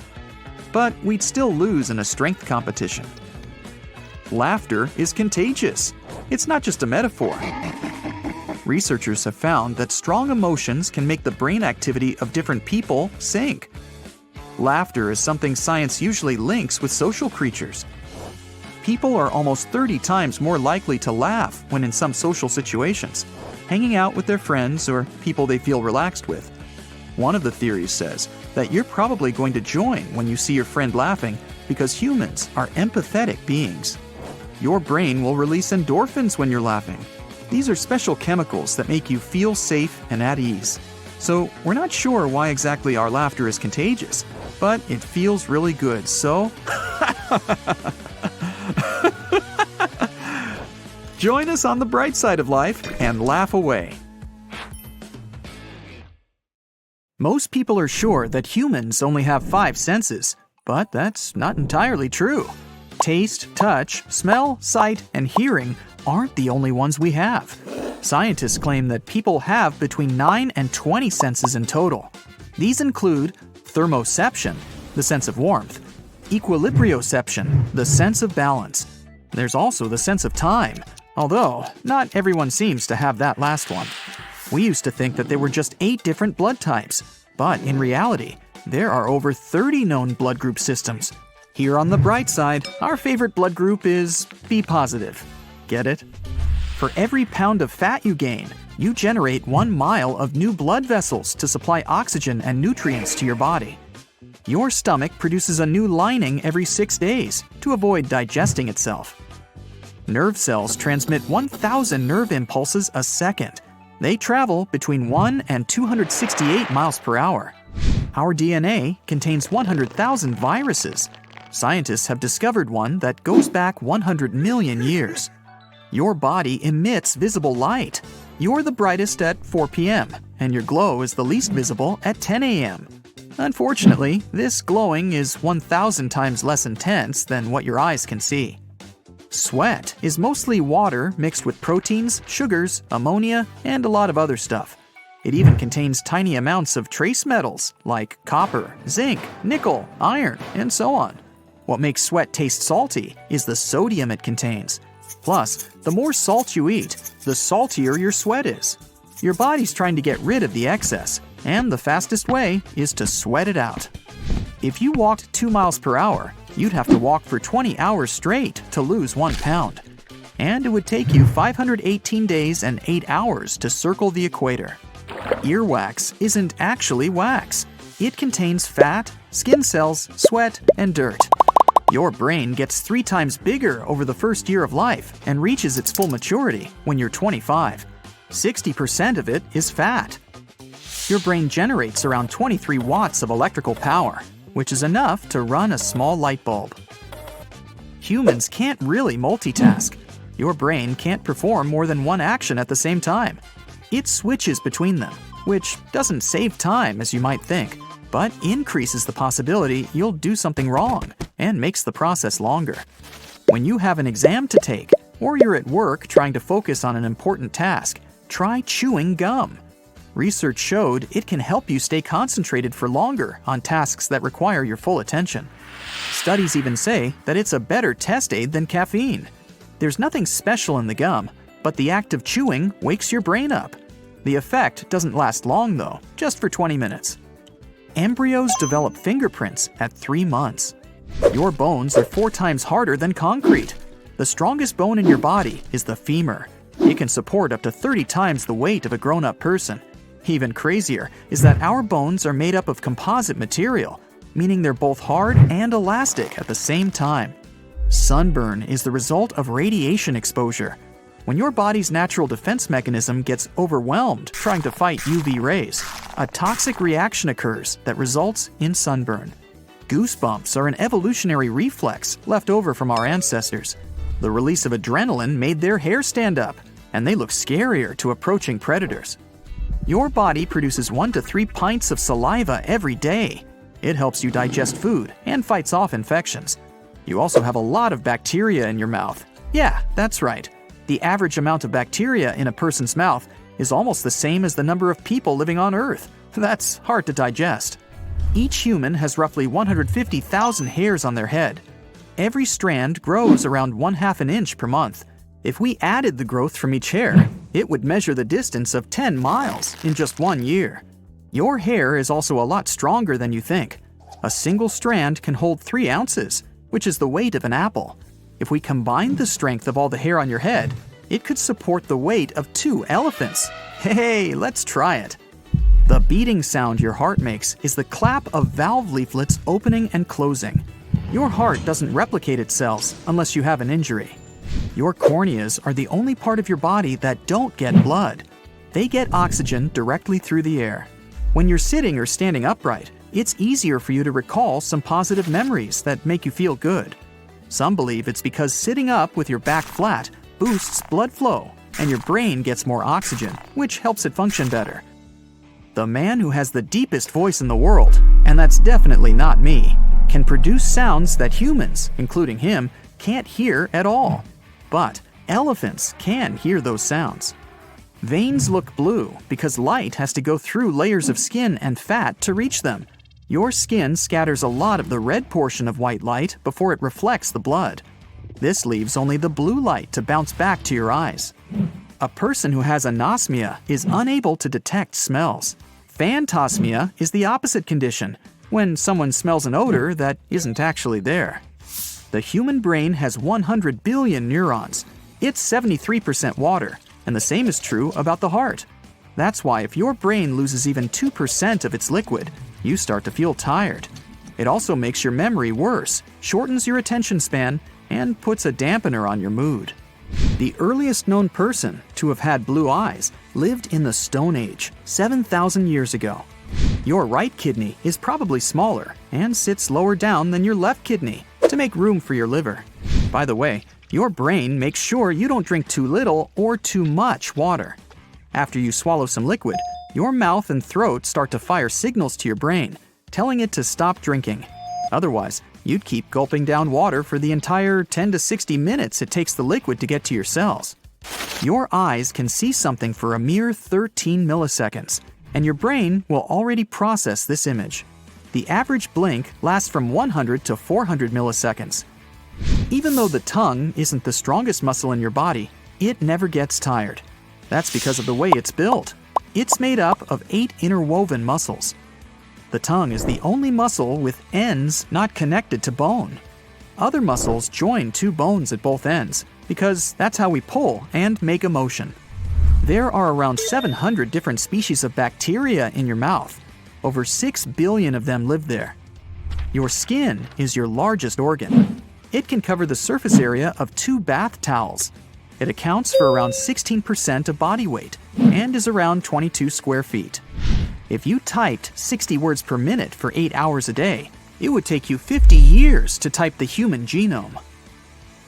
But we'd still lose in a strength competition. Laughter is contagious. It's not just a metaphor. Researchers have found that strong emotions can make the brain activity of different people sink. Laughter is something science usually links with social creatures. People are almost 30 times more likely to laugh when in some social situations, hanging out with their friends or people they feel relaxed with. One of the theories says that you're probably going to join when you see your friend laughing because humans are empathetic beings. Your brain will release endorphins when you're laughing. These are special chemicals that make you feel safe and at ease. So we're not sure why exactly our laughter is contagious, but it feels really good, so... Join us on the bright side of life and laugh away. Most people are sure that humans only have 5 senses, but that's not entirely true. Taste, touch, smell, sight, and hearing aren't the only ones we have. Scientists claim that people have between 9 and 20 senses in total. These include thermoception, the sense of warmth, equilibrioception, the sense of balance. There's also the sense of time, although not everyone seems to have that last one. We used to think that there were just 8 different blood types, but in reality, there are over 30 known blood group systems. Here on the bright side, our favorite blood group is B positive. Get it? For every pound of fat you gain, you generate 1 mile of new blood vessels to supply oxygen and nutrients to your body. Your stomach produces a new lining every 6 days to avoid digesting itself. Nerve cells transmit 1,000 nerve impulses a second. They travel between 1 and 268 miles per hour. Our DNA contains 100,000 viruses. Scientists have discovered one that goes back 100 million years. Your body emits visible light. You're the brightest at 4 p.m., and your glow is the least visible at 10 a.m. Unfortunately, this glowing is 1,000 times less intense than what your eyes can see. Sweat is mostly water mixed with proteins, sugars, ammonia, and a lot of other stuff. It even contains tiny amounts of trace metals like copper, zinc, nickel, iron, and so on. What makes sweat taste salty is the sodium it contains. Plus, the more salt you eat, the saltier your sweat is. Your body's trying to get rid of the excess, and the fastest way is to sweat it out. If you walked 2 miles per hour, you'd have to walk for 20 hours straight to lose 1 pound. And it would take you 518 days and 8 hours to circle the equator. Earwax isn't actually wax. It contains fat, skin cells, sweat, and dirt. Your brain gets 3 times bigger over the first year of life and reaches its full maturity when you're 25. 60% of it is fat. Your brain generates around 23 watts of electrical power, which is enough to run a small light bulb. Humans can't really multitask. Your brain can't perform more than 1 action at the same time. It switches between them, which doesn't save time as you might think, but increases the possibility you'll do something wrong and makes the process longer. When you have an exam to take, or you're at work trying to focus on an important task, try chewing gum. Research showed it can help you stay concentrated for longer on tasks that require your full attention. Studies even say that it's a better test aid than caffeine. There's nothing special in the gum, but the act of chewing wakes your brain up. The effect doesn't last long though, just for 20 minutes. Embryos develop fingerprints at 3 months. Your bones are 4 times harder than concrete. The strongest bone in your body is the femur. It can support up to 30 times the weight of a grown-up person. Even crazier is that our bones are made up of composite material, meaning they're both hard and elastic at the same time. Sunburn is the result of radiation exposure. When your body's natural defense mechanism gets overwhelmed trying to fight UV rays, a toxic reaction occurs that results in sunburn. Goosebumps are an evolutionary reflex left over from our ancestors. The release of adrenaline made their hair stand up, and they look scarier to approaching predators. Your body produces 1 to 3 pints of saliva every day. It helps you digest food and fights off infections. You also have a lot of bacteria in your mouth. Yeah, that's right. The average amount of bacteria in a person's mouth is almost the same as the number of people living on Earth. That's hard to digest. Each human has roughly 150,000 hairs on their head. Every strand grows around 1/2 inch per month. If we added the growth from each hair, it would measure the distance of 10 miles in just 1 year. Your hair is also a lot stronger than you think. A single strand can hold 3 ounces, which is the weight of an apple. If we combined the strength of all the hair on your head, it could support the weight of 2 elephants. Hey, let's try it. The beating sound your heart makes is the clap of valve leaflets opening and closing. Your heart doesn't replicate its cells unless you have an injury. Your corneas are the only part of your body that don't get blood. They get oxygen directly through the air. When you're sitting or standing upright, it's easier for you to recall some positive memories that make you feel good. Some believe it's because sitting up with your back flat boosts blood flow, and your brain gets more oxygen, which helps it function better. the man who has the deepest voice in the world, and that's definitely not me, can produce sounds that humans, including him, can't hear at all. But elephants can hear those sounds. Veins look blue because light has to go through layers of skin and fat to reach them. Your skin scatters a lot of the red portion of white light before it reflects the blood. This leaves only the blue light to bounce back to your eyes. A person who has anosmia is unable to detect smells. Phantosmia is the opposite condition, when someone smells an odor that isn't actually there. The human brain has 100 billion neurons. It's 73% water, and the same is true about the heart. That's why if your brain loses even 2% of its liquid, you start to feel tired. It also makes your memory worse, shortens your attention span, and puts a dampener on your mood. The earliest known person to have had blue eyes lived in the Stone Age, 7,000 years ago. Your right kidney is probably smaller and sits lower down than your left kidney to make room for your liver. By the way, your brain makes sure you don't drink too little or too much water. After you swallow some liquid, your mouth and throat start to fire signals to your brain, telling it to stop drinking. Otherwise, you'd keep gulping down water for the entire 10 to 60 minutes it takes the liquid to get to your cells. Your eyes can see something for a mere 13 milliseconds, and your brain will already process this image. The average blink lasts from 100 to 400 milliseconds. Even though the tongue isn't the strongest muscle in your body, it never gets tired. That's because of the way it's built. It's made up of 8 interwoven muscles. The tongue is the only muscle with ends not connected to bone. Other muscles join 2 bones at both ends because that's how we pull and make a motion. There are around 700 different species of bacteria in your mouth. Over 6 billion of them live there. Your skin is your largest organ. It can cover the surface area of 2 bath towels. It accounts for around 16% of body weight and is around 22 square feet. If you typed 60 words per minute for 8 hours a day, it would take you 50 years to type the human genome.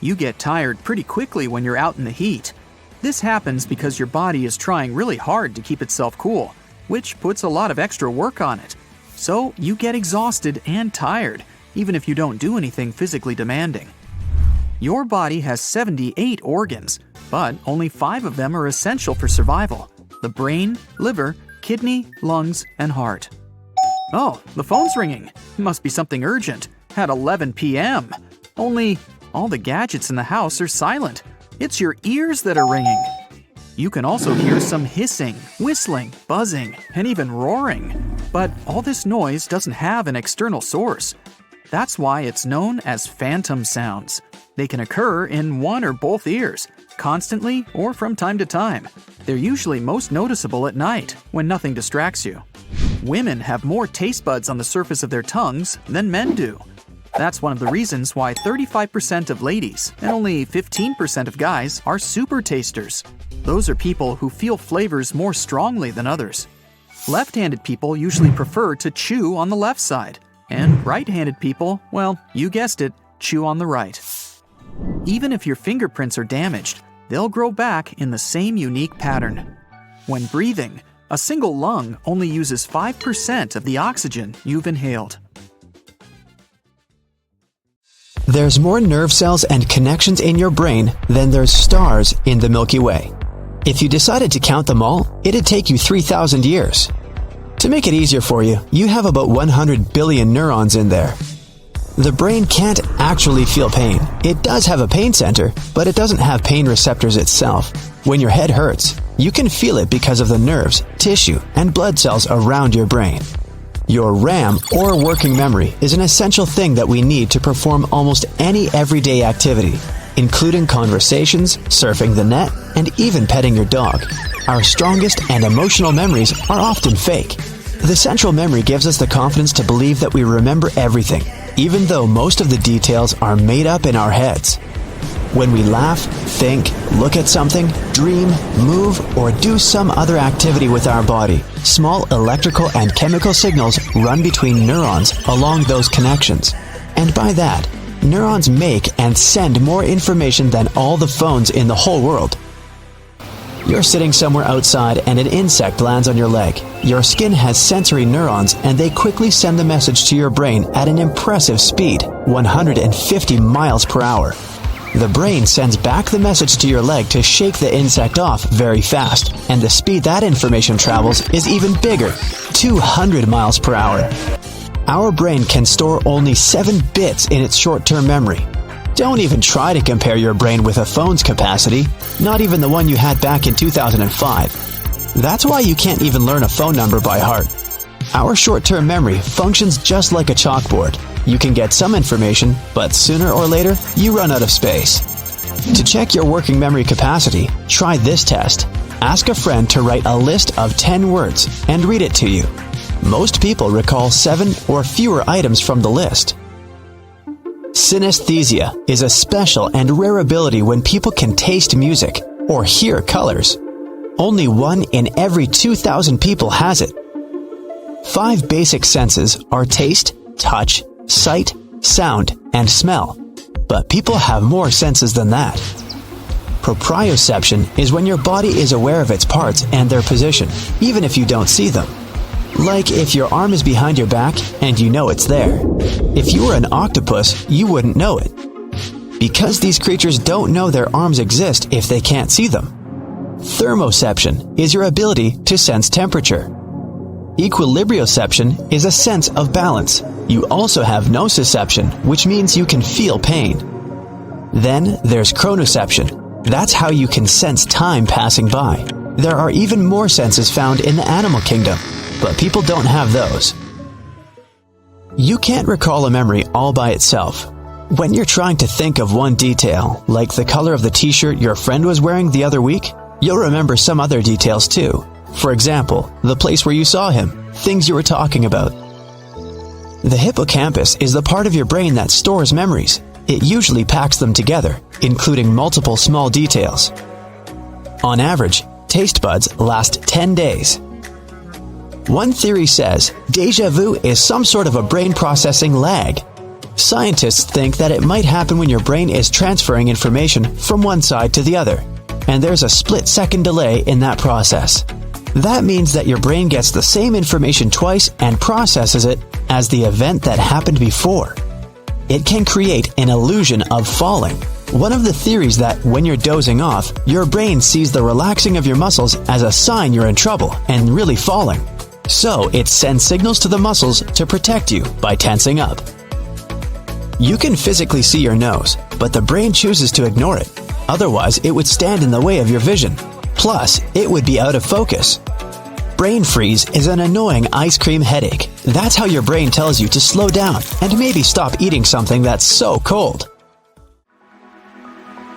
You get tired pretty quickly when you're out in the heat. This happens because your body is trying really hard to keep itself cool, which puts a lot of extra work on it. So you get exhausted and tired, even if you don't do anything physically demanding. Your body has 78 organs, but only 5 of them are essential for survival: the brain, liver, kidney, lungs, and heart. Oh, the phone's ringing. Must be something urgent. At 11 p.m. Only all the gadgets in the house are silent. It's your ears that are ringing. You can also hear some hissing, whistling, buzzing, and even roaring. But all this noise doesn't have an external source. That's why it's known as phantom sounds. They can occur in one or both ears, constantly or from time to time. They're usually most noticeable at night, when nothing distracts you. Women have more taste buds on the surface of their tongues than men do. That's one of the reasons why 35% of ladies and only 15% of guys are super tasters. Those are people who feel flavors more strongly than others. Left-handed people usually prefer to chew on the left side, and right-handed people, well, you guessed it, chew on the right. Even if your fingerprints are damaged, they'll grow back in the same unique pattern. When breathing, a single lung only uses 5% of the oxygen you've inhaled. There's more nerve cells and connections in your brain than there's stars in the Milky Way. If you decided to count them all, it'd take you 3,000 years. To make it easier for you, you have about 100 billion neurons in there. The brain can't actually feel pain. It does have a pain center, but it doesn't have pain receptors itself. When your head hurts, you can feel it because of the nerves, tissue, and blood cells around your brain. Your RAM, or working memory, is an essential thing that we need to perform almost any everyday activity, including conversations, surfing the net, and even petting your dog. Our strongest and emotional memories are often fake. The central memory gives us the confidence to believe that we remember everything, even though most of the details are made up in our heads. When we laugh, think, look at something, dream, move, or do some other activity with our body, small electrical and chemical signals run between neurons along those connections. And by that, neurons make and send more information than all the phones in the whole world. You're sitting somewhere outside and an insect lands on your leg. Your skin has sensory neurons and they quickly send the message to your brain at an impressive speed, 150 miles per hour. The brain sends back the message to your leg to shake the insect off very fast, and the speed that information travels is even bigger, 200 miles per hour. Our brain can store only 7 bits in its short-term memory. Don't even try to compare your brain with a phone's capacity, not even the one you had back in 2005. That's why you can't even learn a phone number by heart. Our short-term memory functions just like a chalkboard. You can get some information, but sooner or later, you run out of space. To check your working memory capacity, try this test. Ask a friend to write a list of 10 words and read it to you. Most people recall 7 or fewer items from the list. Synesthesia is a special and rare ability when people can taste music or hear colors. Only 1 in every 2,000 people has it. 5 basic senses are taste, touch, sight, sound, and smell. But people have more senses than that. Proprioception is when your body is aware of its parts and their position, even if you don't see them. Like if your arm is behind your back and you know it's there. If you were an octopus, you wouldn't know it. Because these creatures don't know their arms exist if they can't see them. Thermoception is your ability to sense temperature. Equilibrioception is a sense of balance. You also have nociception, which means you can feel pain. Then there's chronoception. That's how you can sense time passing by. There are even more senses found in the animal kingdom, but people don't have those. You can't recall a memory all by itself. When you're trying to think of one detail, like the color of the t-shirt your friend was wearing the other week, you'll remember some other details too. For example, the place where you saw him, things you were talking about. The hippocampus is the part of your brain that stores memories. It usually packs them together, including multiple small details. On average, taste buds last 10 days. One theory says deja vu is some sort of a brain processing lag. Scientists think that it might happen when your brain is transferring information from one side to the other, and there's a split-second delay in that process. That means that your brain gets the same information twice and processes it as the event that happened before. It can create an illusion of falling. One of the theories that when you're dozing off, your brain sees the relaxing of your muscles as a sign you're in trouble and really falling. So it sends signals to the muscles to protect you by tensing up. You can physically see your nose, but the brain chooses to ignore it. Otherwise, it would stand in the way of your vision. Plus, it would be out of focus. Brain freeze is an annoying ice cream headache. That's how your brain tells you to slow down and maybe stop eating something that's so cold.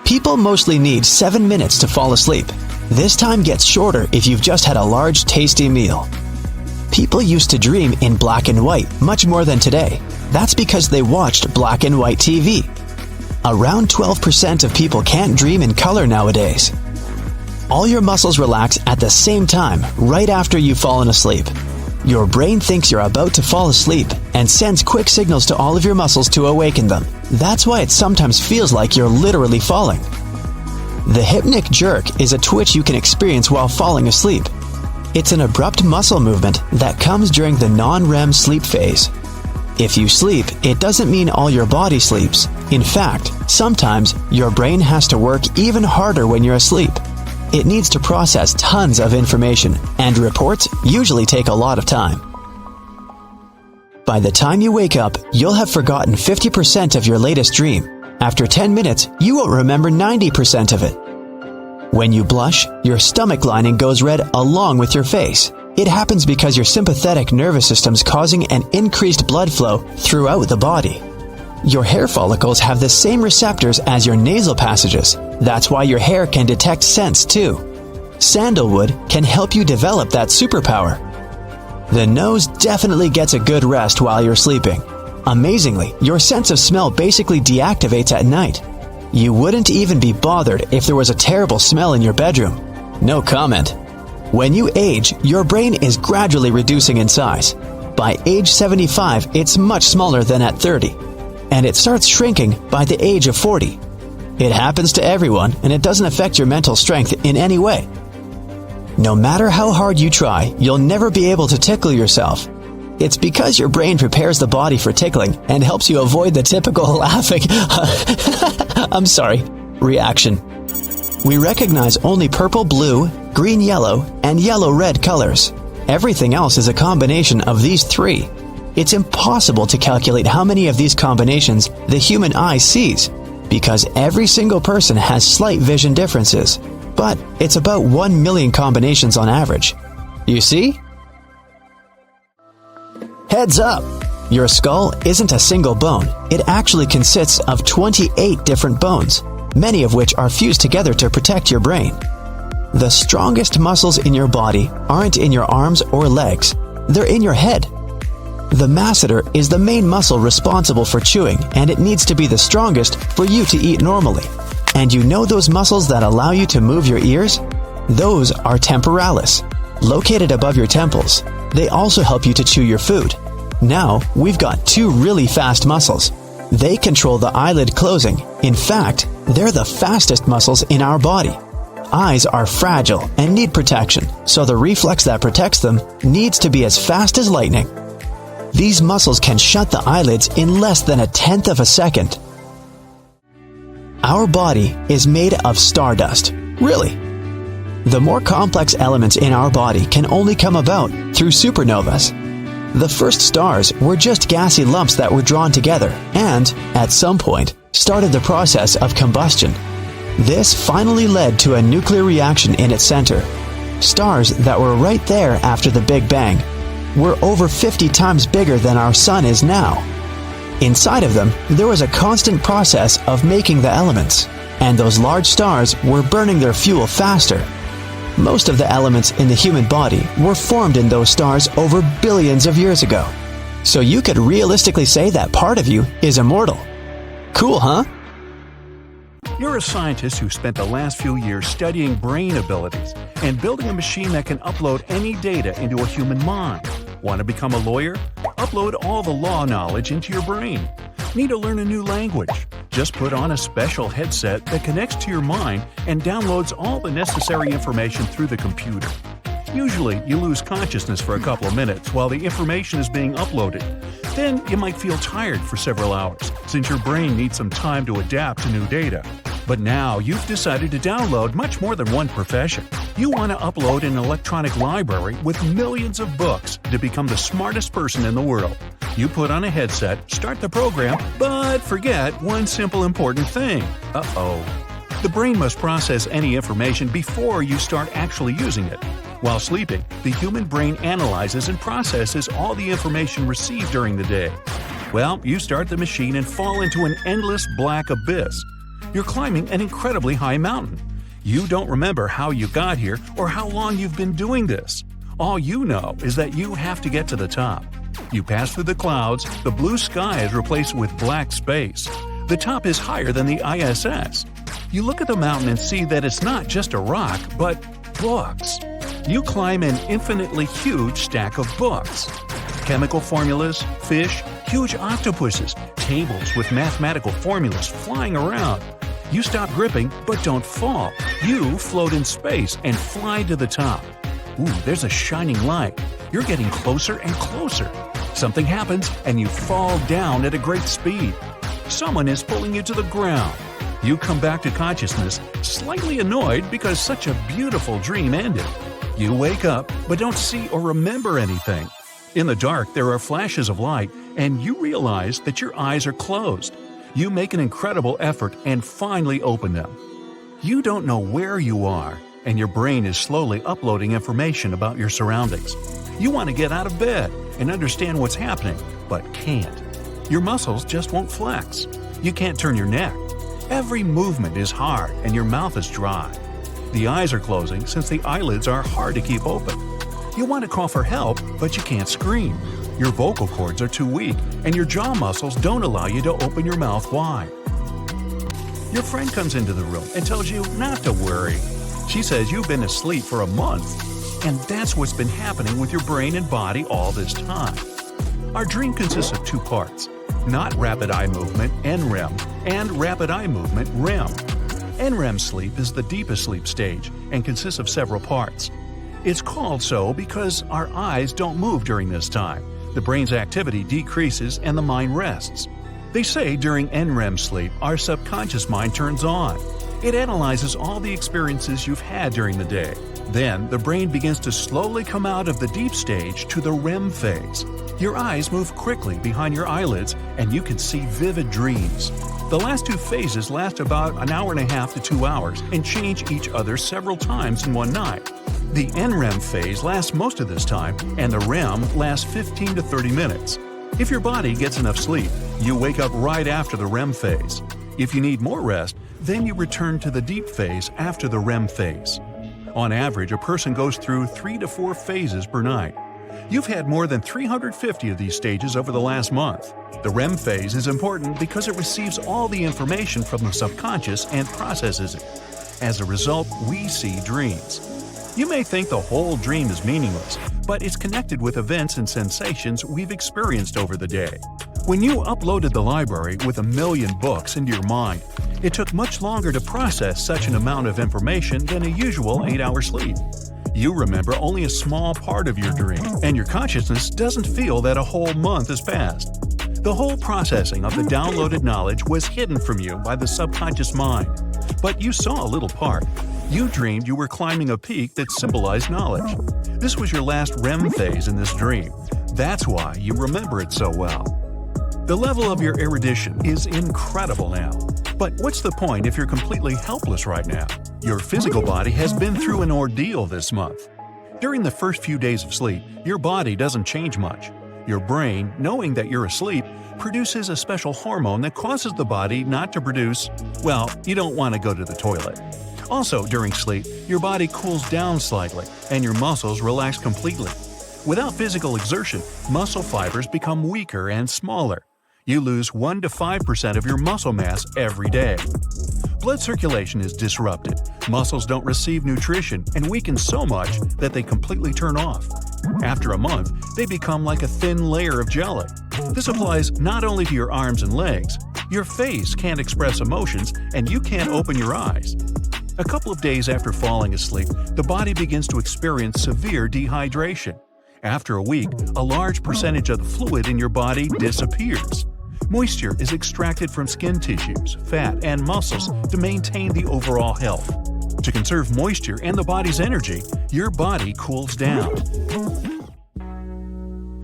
People mostly need 7 minutes to fall asleep. This time gets shorter if you've just had a large, tasty meal. People used to dream in black and white much more than today. That's because they watched black and white TV. Around 12% of people can't dream in color nowadays. All your muscles relax at the same time right after you've fallen asleep. Your brain thinks you're about to fall asleep and sends quick signals to all of your muscles to awaken them. That's why it sometimes feels like you're literally falling. The hypnic jerk is a twitch you can experience while falling asleep. It's an abrupt muscle movement that comes during the non-REM sleep phase. If you sleep, it doesn't mean all your body sleeps. In fact, sometimes your brain has to work even harder when you're asleep. It needs to process tons of information, and reports usually take a lot of time. By the time you wake up, you'll have forgotten 50% of your latest dream. After 10 minutes, you won't remember 90% of it. When you blush, your stomach lining goes red along with your face. It happens because your sympathetic nervous system's causing an increased blood flow throughout the body. Your hair follicles have the same receptors as your nasal passages. That's why your hair can detect scents too. Sandalwood can help you develop that superpower. The nose definitely gets a good rest while you're sleeping. Amazingly, your sense of smell basically deactivates at night. You wouldn't even be bothered if there was a terrible smell in your bedroom. No comment. When you age, your brain is gradually reducing in size. By age 75, it's much smaller than at 30. And it starts shrinking by the age of 40. It happens to everyone, and it doesn't affect your mental strength in any way. No matter how hard you try, you'll never be able to tickle yourself. It's because your brain prepares the body for tickling and helps you avoid the typical laughing reaction. We recognize only purple, blue, green, yellow, and yellow-red colors. Everything else is a combination of these three. It's impossible to calculate how many of these combinations the human eye sees, because every single person has slight vision differences, but it's about 1 million combinations on average. You see? Heads up! Your skull isn't a single bone. It actually consists of 28 different bones, many of which are fused together to protect your brain. The strongest muscles in your body aren't in your arms or legs. They're in your head. The masseter is the main muscle responsible for chewing, and it needs to be the strongest for you to eat normally. And you know those muscles that allow you to move your ears? Those are temporalis, located above your temples. They also help you to chew your food. Now, we've got two really fast muscles. They control the eyelid closing. In fact, they're the fastest muscles in our body. Eyes are fragile and need protection, so the reflex that protects them needs to be as fast as lightning. These muscles can shut the eyelids in less than 1/10 of a second. Our body is made of stardust. Really. The more complex elements in our body can only come about through supernovas. The first stars were just gassy lumps that were drawn together and, at some point, started the process of combustion. This finally led to a nuclear reaction in its center. Stars that were right there after the Big Bang were over 50 times bigger than our Sun is now. Inside of them, there was a constant process of making the elements, and those large stars were burning their fuel faster. Most of the elements in the human body were formed in those stars over billions of years ago. So you could realistically say that part of you is immortal. Cool, huh? You're a scientist who spent the last few years studying brain abilities and building a machine that can upload any data into a human mind. Want to become a lawyer? Upload all the law knowledge into your brain. Need to learn a new language? Just put on a special headset that connects to your mind and downloads all the necessary information through the computer. Usually, you lose consciousness for a couple of minutes while the information is being uploaded. Then you might feel tired for several hours, since your brain needs some time to adapt to new data. But now you've decided to download much more than one profession. You want to upload an electronic library with millions of books to become the smartest person in the world. You put on a headset, start the program, but forget one simple important thing. Uh-oh. The brain must process any information before you start actually using it. While sleeping, the human brain analyzes and processes all the information received during the day. Well, you start the machine and fall into an endless black abyss. You're climbing an incredibly high mountain. You don't remember how you got here or how long you've been doing this. All you know is that you have to get to the top. You pass through the clouds, the blue sky is replaced with black space. The top is higher than the ISS. You look at the mountain and see that it's not just a rock, but books. You climb an infinitely huge stack of books. Chemical formulas, fish, huge octopuses, tables with mathematical formulas flying around. You stop gripping, but don't fall. You float in space and fly to the top. Ooh, there's a shining light. You're getting closer and closer. Something happens and you fall down at a great speed. Someone is pulling you to the ground. You come back to consciousness, slightly annoyed because such a beautiful dream ended. You wake up, but don't see or remember anything. In the dark, there are flashes of light, and you realize that your eyes are closed. You make an incredible effort and finally open them. You don't know where you are, and your brain is slowly uploading information about your surroundings. You want to get out of bed and understand what's happening, but can't. Your muscles just won't flex. You can't turn your neck. Every movement is hard and your mouth is dry. The eyes are closing since the eyelids are hard to keep open. You want to call for help, but you can't scream. Your vocal cords are too weak, and your jaw muscles don't allow you to open your mouth wide. Your friend comes into the room and tells you not to worry. She says you've been asleep for a month, and that's what's been happening with your brain and body all this time. Our dream consists of two parts: not rapid eye movement, NREM, and rapid eye movement, REM. NREM sleep is the deepest sleep stage and consists of several parts. It's called so because our eyes don't move during this time. The brain's activity decreases and the mind rests. They say during NREM sleep, our subconscious mind turns on. It analyzes all the experiences you've had during the day. Then, the brain begins to slowly come out of the deep stage to the REM phase. Your eyes move quickly behind your eyelids and you can see vivid dreams. The last two phases last about an hour and a half to 2 hours and change each other several times in one night. The NREM phase lasts most of this time and the REM lasts 15 to 30 minutes. If your body gets enough sleep, you wake up right after the REM phase. If you need more rest, then you return to the deep phase after the REM phase. On average, a person goes through 3 to 4 phases per night. You've had more than 350 of these stages over the last month. The REM phase is important because it receives all the information from the subconscious and processes it. As a result, we see dreams. You may think the whole dream is meaningless, but it's connected with events and sensations we've experienced over the day. When you uploaded the library with 1 million books into your mind, it took much longer to process such an amount of information than a usual 8-hour sleep. You remember only a small part of your dream, and your consciousness doesn't feel that a whole month has passed. The whole processing of the downloaded knowledge was hidden from you by the subconscious mind. But you saw a little part. You dreamed you were climbing a peak that symbolized knowledge. This was your last REM phase in this dream. That's why you remember it so well. The level of your erudition is incredible now. But what's the point if you're completely helpless right now? Your physical body has been through an ordeal this month. During the first few days of sleep, your body doesn't change much. Your brain, knowing that you're asleep, produces a special hormone that causes the body not to produce, well, you don't want to go to the toilet. Also, during sleep, your body cools down slightly and your muscles relax completely. Without physical exertion, muscle fibers become weaker and smaller. You lose 1 to 5% of your muscle mass every day. Blood circulation is disrupted. Muscles don't receive nutrition and weaken so much that they completely turn off. After a month, they become like a thin layer of jelly. This applies not only to your arms and legs. Your face can't express emotions and you can't open your eyes. A couple of days after falling asleep, the body begins to experience severe dehydration. After a week, a large percentage of the fluid in your body disappears. Moisture is extracted from skin tissues, fat, and muscles to maintain the overall health. To conserve moisture and the body's energy, your body cools down.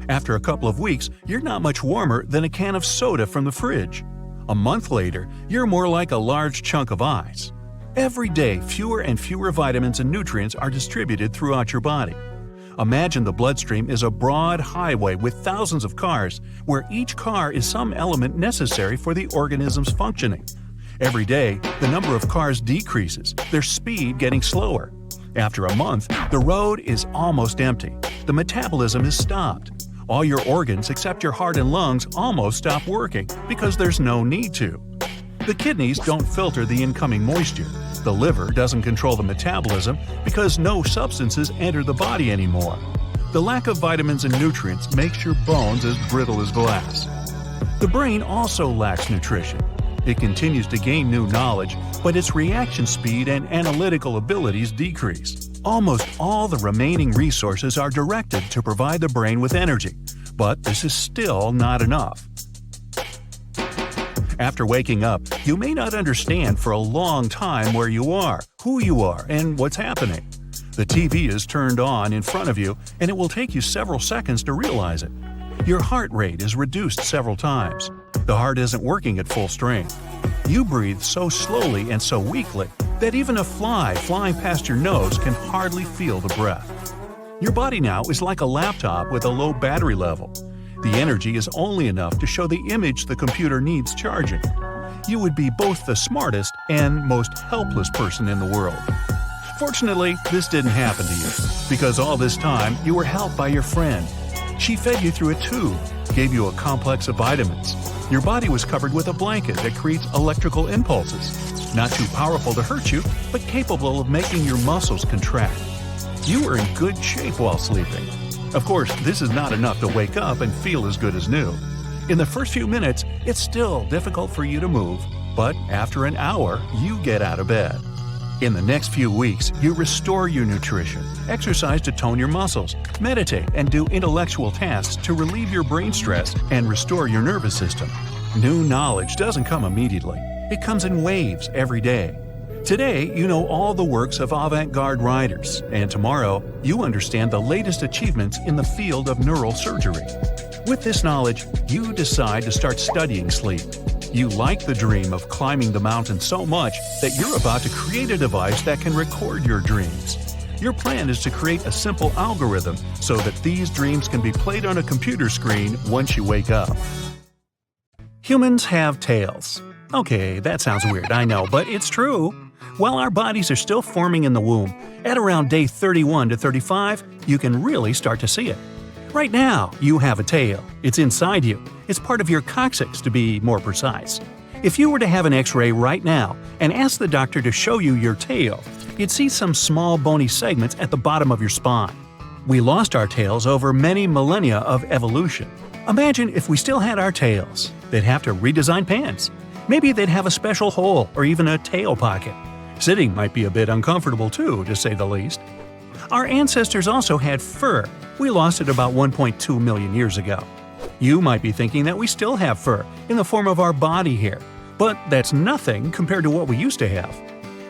After a couple of weeks, you're not much warmer than a can of soda from the fridge. A month later, you're more like a large chunk of ice. Every day, fewer and fewer vitamins and nutrients are distributed throughout your body. Imagine the bloodstream is a broad highway with thousands of cars, where each car is some element necessary for the organism's functioning. Every day, the number of cars decreases, their speed getting slower. After a month, the road is almost empty. The metabolism is stopped. All your organs except your heart and lungs almost stop working because there's no need to. The kidneys don't filter the incoming moisture. The liver doesn't control the metabolism because no substances enter the body anymore. The lack of vitamins and nutrients makes your bones as brittle as glass. The brain also lacks nutrition. It continues to gain new knowledge, but its reaction speed and analytical abilities decrease. Almost all the remaining resources are directed to provide the brain with energy, but this is still not enough. After waking up, you may not understand for a long time where you are, who you are, and what's happening. The TV is turned on in front of you, and it will take you several seconds to realize it. Your heart rate is reduced several times. The heart isn't working at full strength. You breathe so slowly and so weakly that even a fly flying past your nose can hardly feel the breath. Your body now is like a laptop with a low battery level. The energy is only enough to show the image the computer needs charging. You would be both the smartest and most helpless person in the world. Fortunately, this didn't happen to you, because all this time you were helped by your friend. She fed you through a tube, gave you a complex of vitamins. Your body was covered with a blanket that creates electrical impulses, not too powerful to hurt you, but capable of making your muscles contract. You were in good shape while sleeping. Of course, this is not enough to wake up and feel as good as new. In the first few minutes, it's still difficult for you to move, but after an hour, you get out of bed. In the next few weeks, you restore your nutrition, exercise to tone your muscles, meditate, and do intellectual tasks to relieve your brain stress and restore your nervous system. New knowledge doesn't come immediately. It comes in waves every day. Today, you know all the works of avant-garde writers, and tomorrow, you understand the latest achievements in the field of neural surgery. With this knowledge, you decide to start studying sleep. You like the dream of climbing the mountain so much that you're about to create a device that can record your dreams. Your plan is to create a simple algorithm so that these dreams can be played on a computer screen once you wake up. Humans have tails. Okay, that sounds weird, I know, but it's true. While our bodies are still forming in the womb, at around day 31 to 35, you can really start to see it. Right now, you have a tail. It's inside you. It's part of your coccyx, to be more precise. If you were to have an X-ray right now and ask the doctor to show you your tail, you'd see some small bony segments at the bottom of your spine. We lost our tails over many millennia of evolution. Imagine if we still had our tails. They'd have to redesign pants. Maybe they'd have a special hole or even a tail pocket. Sitting might be a bit uncomfortable too, to say the least. Our ancestors also had fur. We lost it about 1.2 million years ago. You might be thinking that we still have fur in the form of our body hair, but that's nothing compared to what we used to have.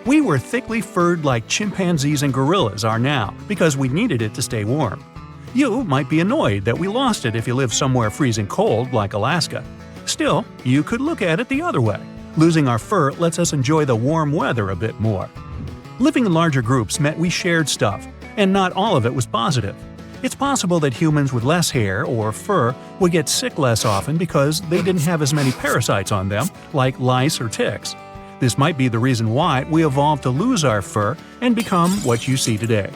We were thickly furred like chimpanzees and gorillas are now because we needed it to stay warm. You might be annoyed that we lost it if you live somewhere freezing cold like Alaska. Still, you could look at it the other way. Losing our fur lets us enjoy the warm weather a bit more. Living in larger groups meant we shared stuff, and not all of it was positive. It's possible that humans with less hair or fur would get sick less often because they didn't have as many parasites on them, like lice or ticks. This might be the reason why we evolved to lose our fur and become what you see today.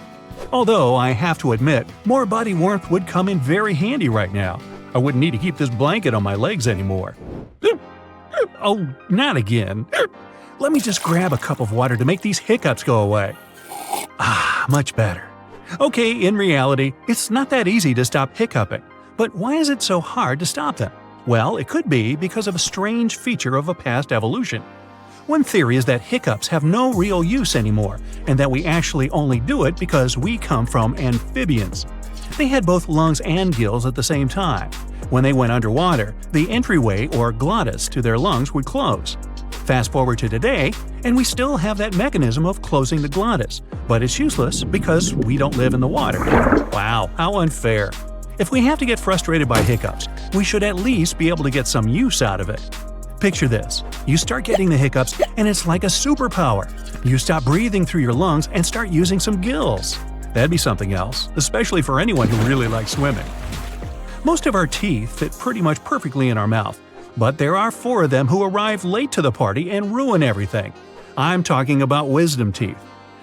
Although I have to admit, more body warmth would come in very handy right now. I wouldn't need to keep this blanket on my legs anymore. Oh, not again. Let me just grab a cup of water to make these hiccups go away. Ah, much better. Okay, in reality, it's not that easy to stop hiccuping. But why is it so hard to stop them? Well, it could be because of a strange feature of a past evolution. One theory is that hiccups have no real use anymore, and that we actually only do it because we come from amphibians. They had both lungs and gills at the same time. When they went underwater, the entryway or glottis to their lungs would close. Fast forward to today, and we still have that mechanism of closing the glottis, but it's useless because we don't live in the water. Wow, how unfair. If we have to get frustrated by hiccups, we should at least be able to get some use out of it. Picture this. You start getting the hiccups, and it's like a superpower. You stop breathing through your lungs and start using some gills. That'd be something else, especially for anyone who really likes swimming. Most of our teeth fit pretty much perfectly in our mouth, but there are 4 of them who arrive late to the party and ruin everything. I'm talking about wisdom teeth.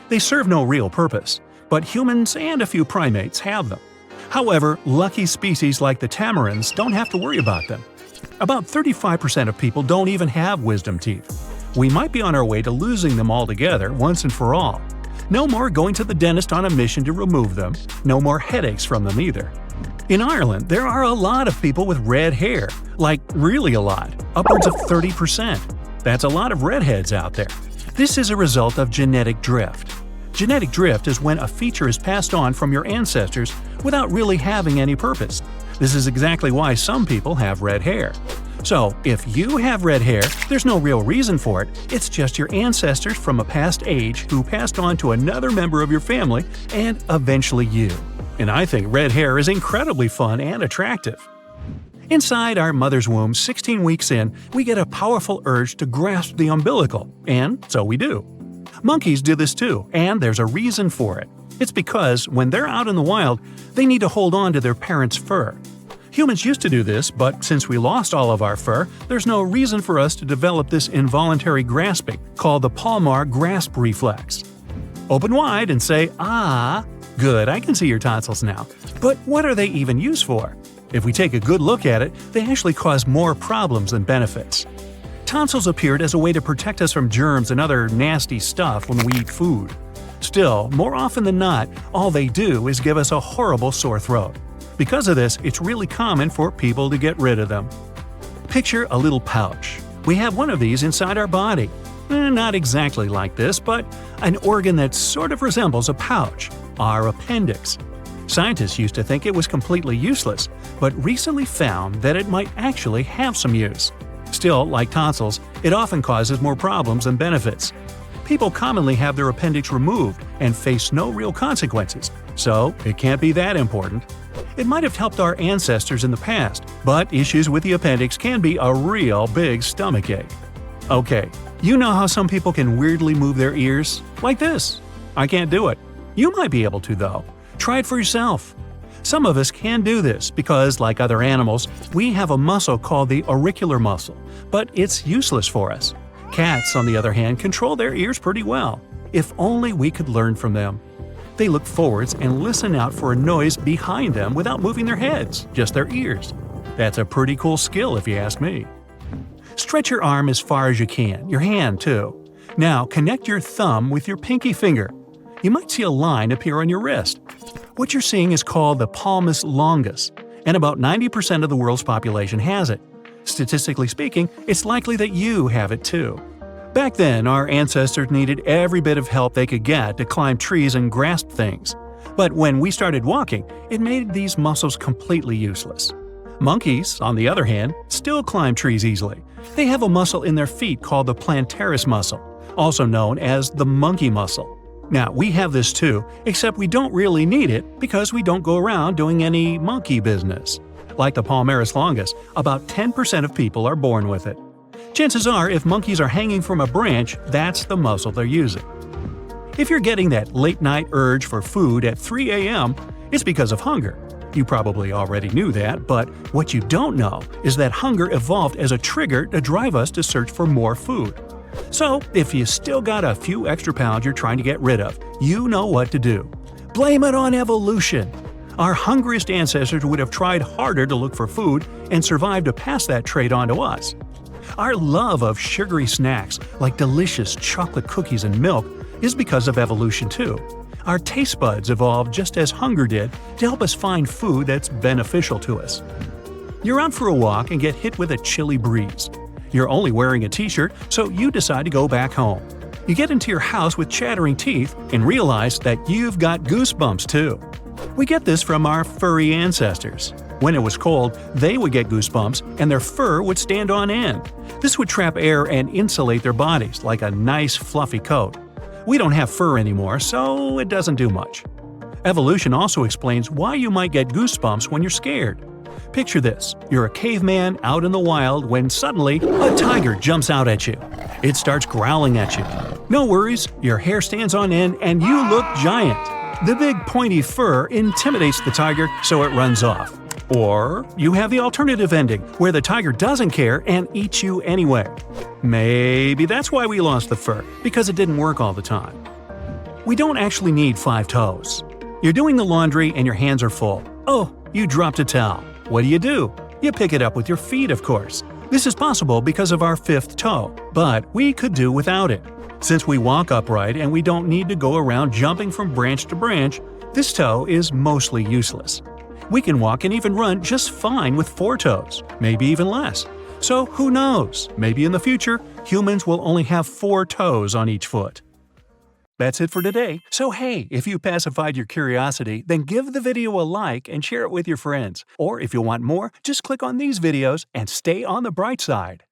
They serve no real purpose, but humans and a few primates have them. However, lucky species like the tamarins don't have to worry about them. About 35% of people don't even have wisdom teeth. We might be on our way to losing them altogether once and for all. No more going to the dentist on a mission to remove them, no more headaches from them either. In Ireland, there are a lot of people with red hair, like really a lot, upwards of 30%. That's a lot of redheads out there. This is a result of genetic drift. Genetic drift is when a feature is passed on from your ancestors without really having any purpose. This is exactly why some people have red hair. So, if you have red hair, there's no real reason for it, it's just your ancestors from a past age who passed on to another member of your family and eventually you. And I think red hair is incredibly fun and attractive. Inside our mother's womb, 16 weeks in, we get a powerful urge to grasp the umbilical, and so we do. Monkeys do this too, and there's a reason for it. It's because when they're out in the wild, they need to hold on to their parents' fur. Humans used to do this, but since we lost all of our fur, there's no reason for us to develop this involuntary grasping, called the palmar grasp reflex. Open wide and say, "Ah." Good, I can see your tonsils now. But what are they even used for? If we take a good look at it, they actually cause more problems than benefits. Tonsils appeared as a way to protect us from germs and other nasty stuff when we eat food. Still, more often than not, all they do is give us a horrible sore throat. Because of this, it's really common for people to get rid of them. Picture a little pouch. We have one of these inside our body. Not exactly like this, but an organ that sort of resembles a pouch, our appendix. Scientists used to think it was completely useless, but recently found that it might actually have some use. Still, like tonsils, it often causes more problems than benefits. People commonly have their appendix removed and face no real consequences, so it can't be that important. It might have helped our ancestors in the past, but issues with the appendix can be a real big stomachache. Okay, you know how some people can weirdly move their ears? Like this. I can't do it. You might be able to, though. Try it for yourself. Some of us can do this because, like other animals, we have a muscle called the auricular muscle, but it's useless for us. Cats, on the other hand, control their ears pretty well. If only we could learn from them. They look forwards and listen out for a noise behind them without moving their heads, just their ears. That's a pretty cool skill if you ask me. Stretch your arm as far as you can, your hand too. Now connect your thumb with your pinky finger. You might see a line appear on your wrist. What you're seeing is called the palmus longus, and about 90% of the world's population has it. Statistically speaking, it's likely that you have it too. Back then, our ancestors needed every bit of help they could get to climb trees and grasp things. But when we started walking, it made these muscles completely useless. Monkeys, on the other hand, still climb trees easily. They have a muscle in their feet called the plantaris muscle, also known as the monkey muscle. Now, we have this too, except we don't really need it because we don't go around doing any monkey business. Like the palmaris longus, about 10% of people are born with it. Chances are, if monkeys are hanging from a branch, that's the muscle they're using. If you're getting that late-night urge for food at 3 a.m., it's because of hunger. You probably already knew that, but what you don't know is that hunger evolved as a trigger to drive us to search for more food. So, if you still got a few extra pounds you're trying to get rid of, you know what to do. Blame it on evolution! Our hungriest ancestors would have tried harder to look for food and survived to pass that trait on to us. Our love of sugary snacks, like delicious chocolate cookies and milk, is because of evolution too. Our taste buds evolved just as hunger did to help us find food that's beneficial to us. You're out for a walk and get hit with a chilly breeze. You're only wearing a t-shirt, so you decide to go back home. You get into your house with chattering teeth and realize that you've got goosebumps too. We get this from our furry ancestors. When it was cold, they would get goosebumps and their fur would stand on end. This would trap air and insulate their bodies like a nice fluffy coat. We don't have fur anymore, so it doesn't do much. Evolution also explains why you might get goosebumps when you're scared. Picture this, you're a caveman out in the wild when suddenly a tiger jumps out at you. It starts growling at you. No worries, your hair stands on end and you look giant. The big pointy fur intimidates the tiger, so it runs off. Or you have the alternative ending, where the tiger doesn't care and eats you anyway. Maybe that's why we lost the fur, because it didn't work all the time. We don't actually need 5 toes. You're doing the laundry and your hands are full. Oh, you dropped a towel. What do? You pick it up with your feet, of course. This is possible because of our 5th toe, but we could do without it. Since we walk upright and we don't need to go around jumping from branch to branch, this toe is mostly useless. We can walk and even run just fine with 4 toes, maybe even less. So who knows, maybe in the future, humans will only have 4 toes on each foot. That's it for today. So hey, if you pacified your curiosity, then give the video a like and share it with your friends. Or if you want more, just click on these videos and stay on the bright side.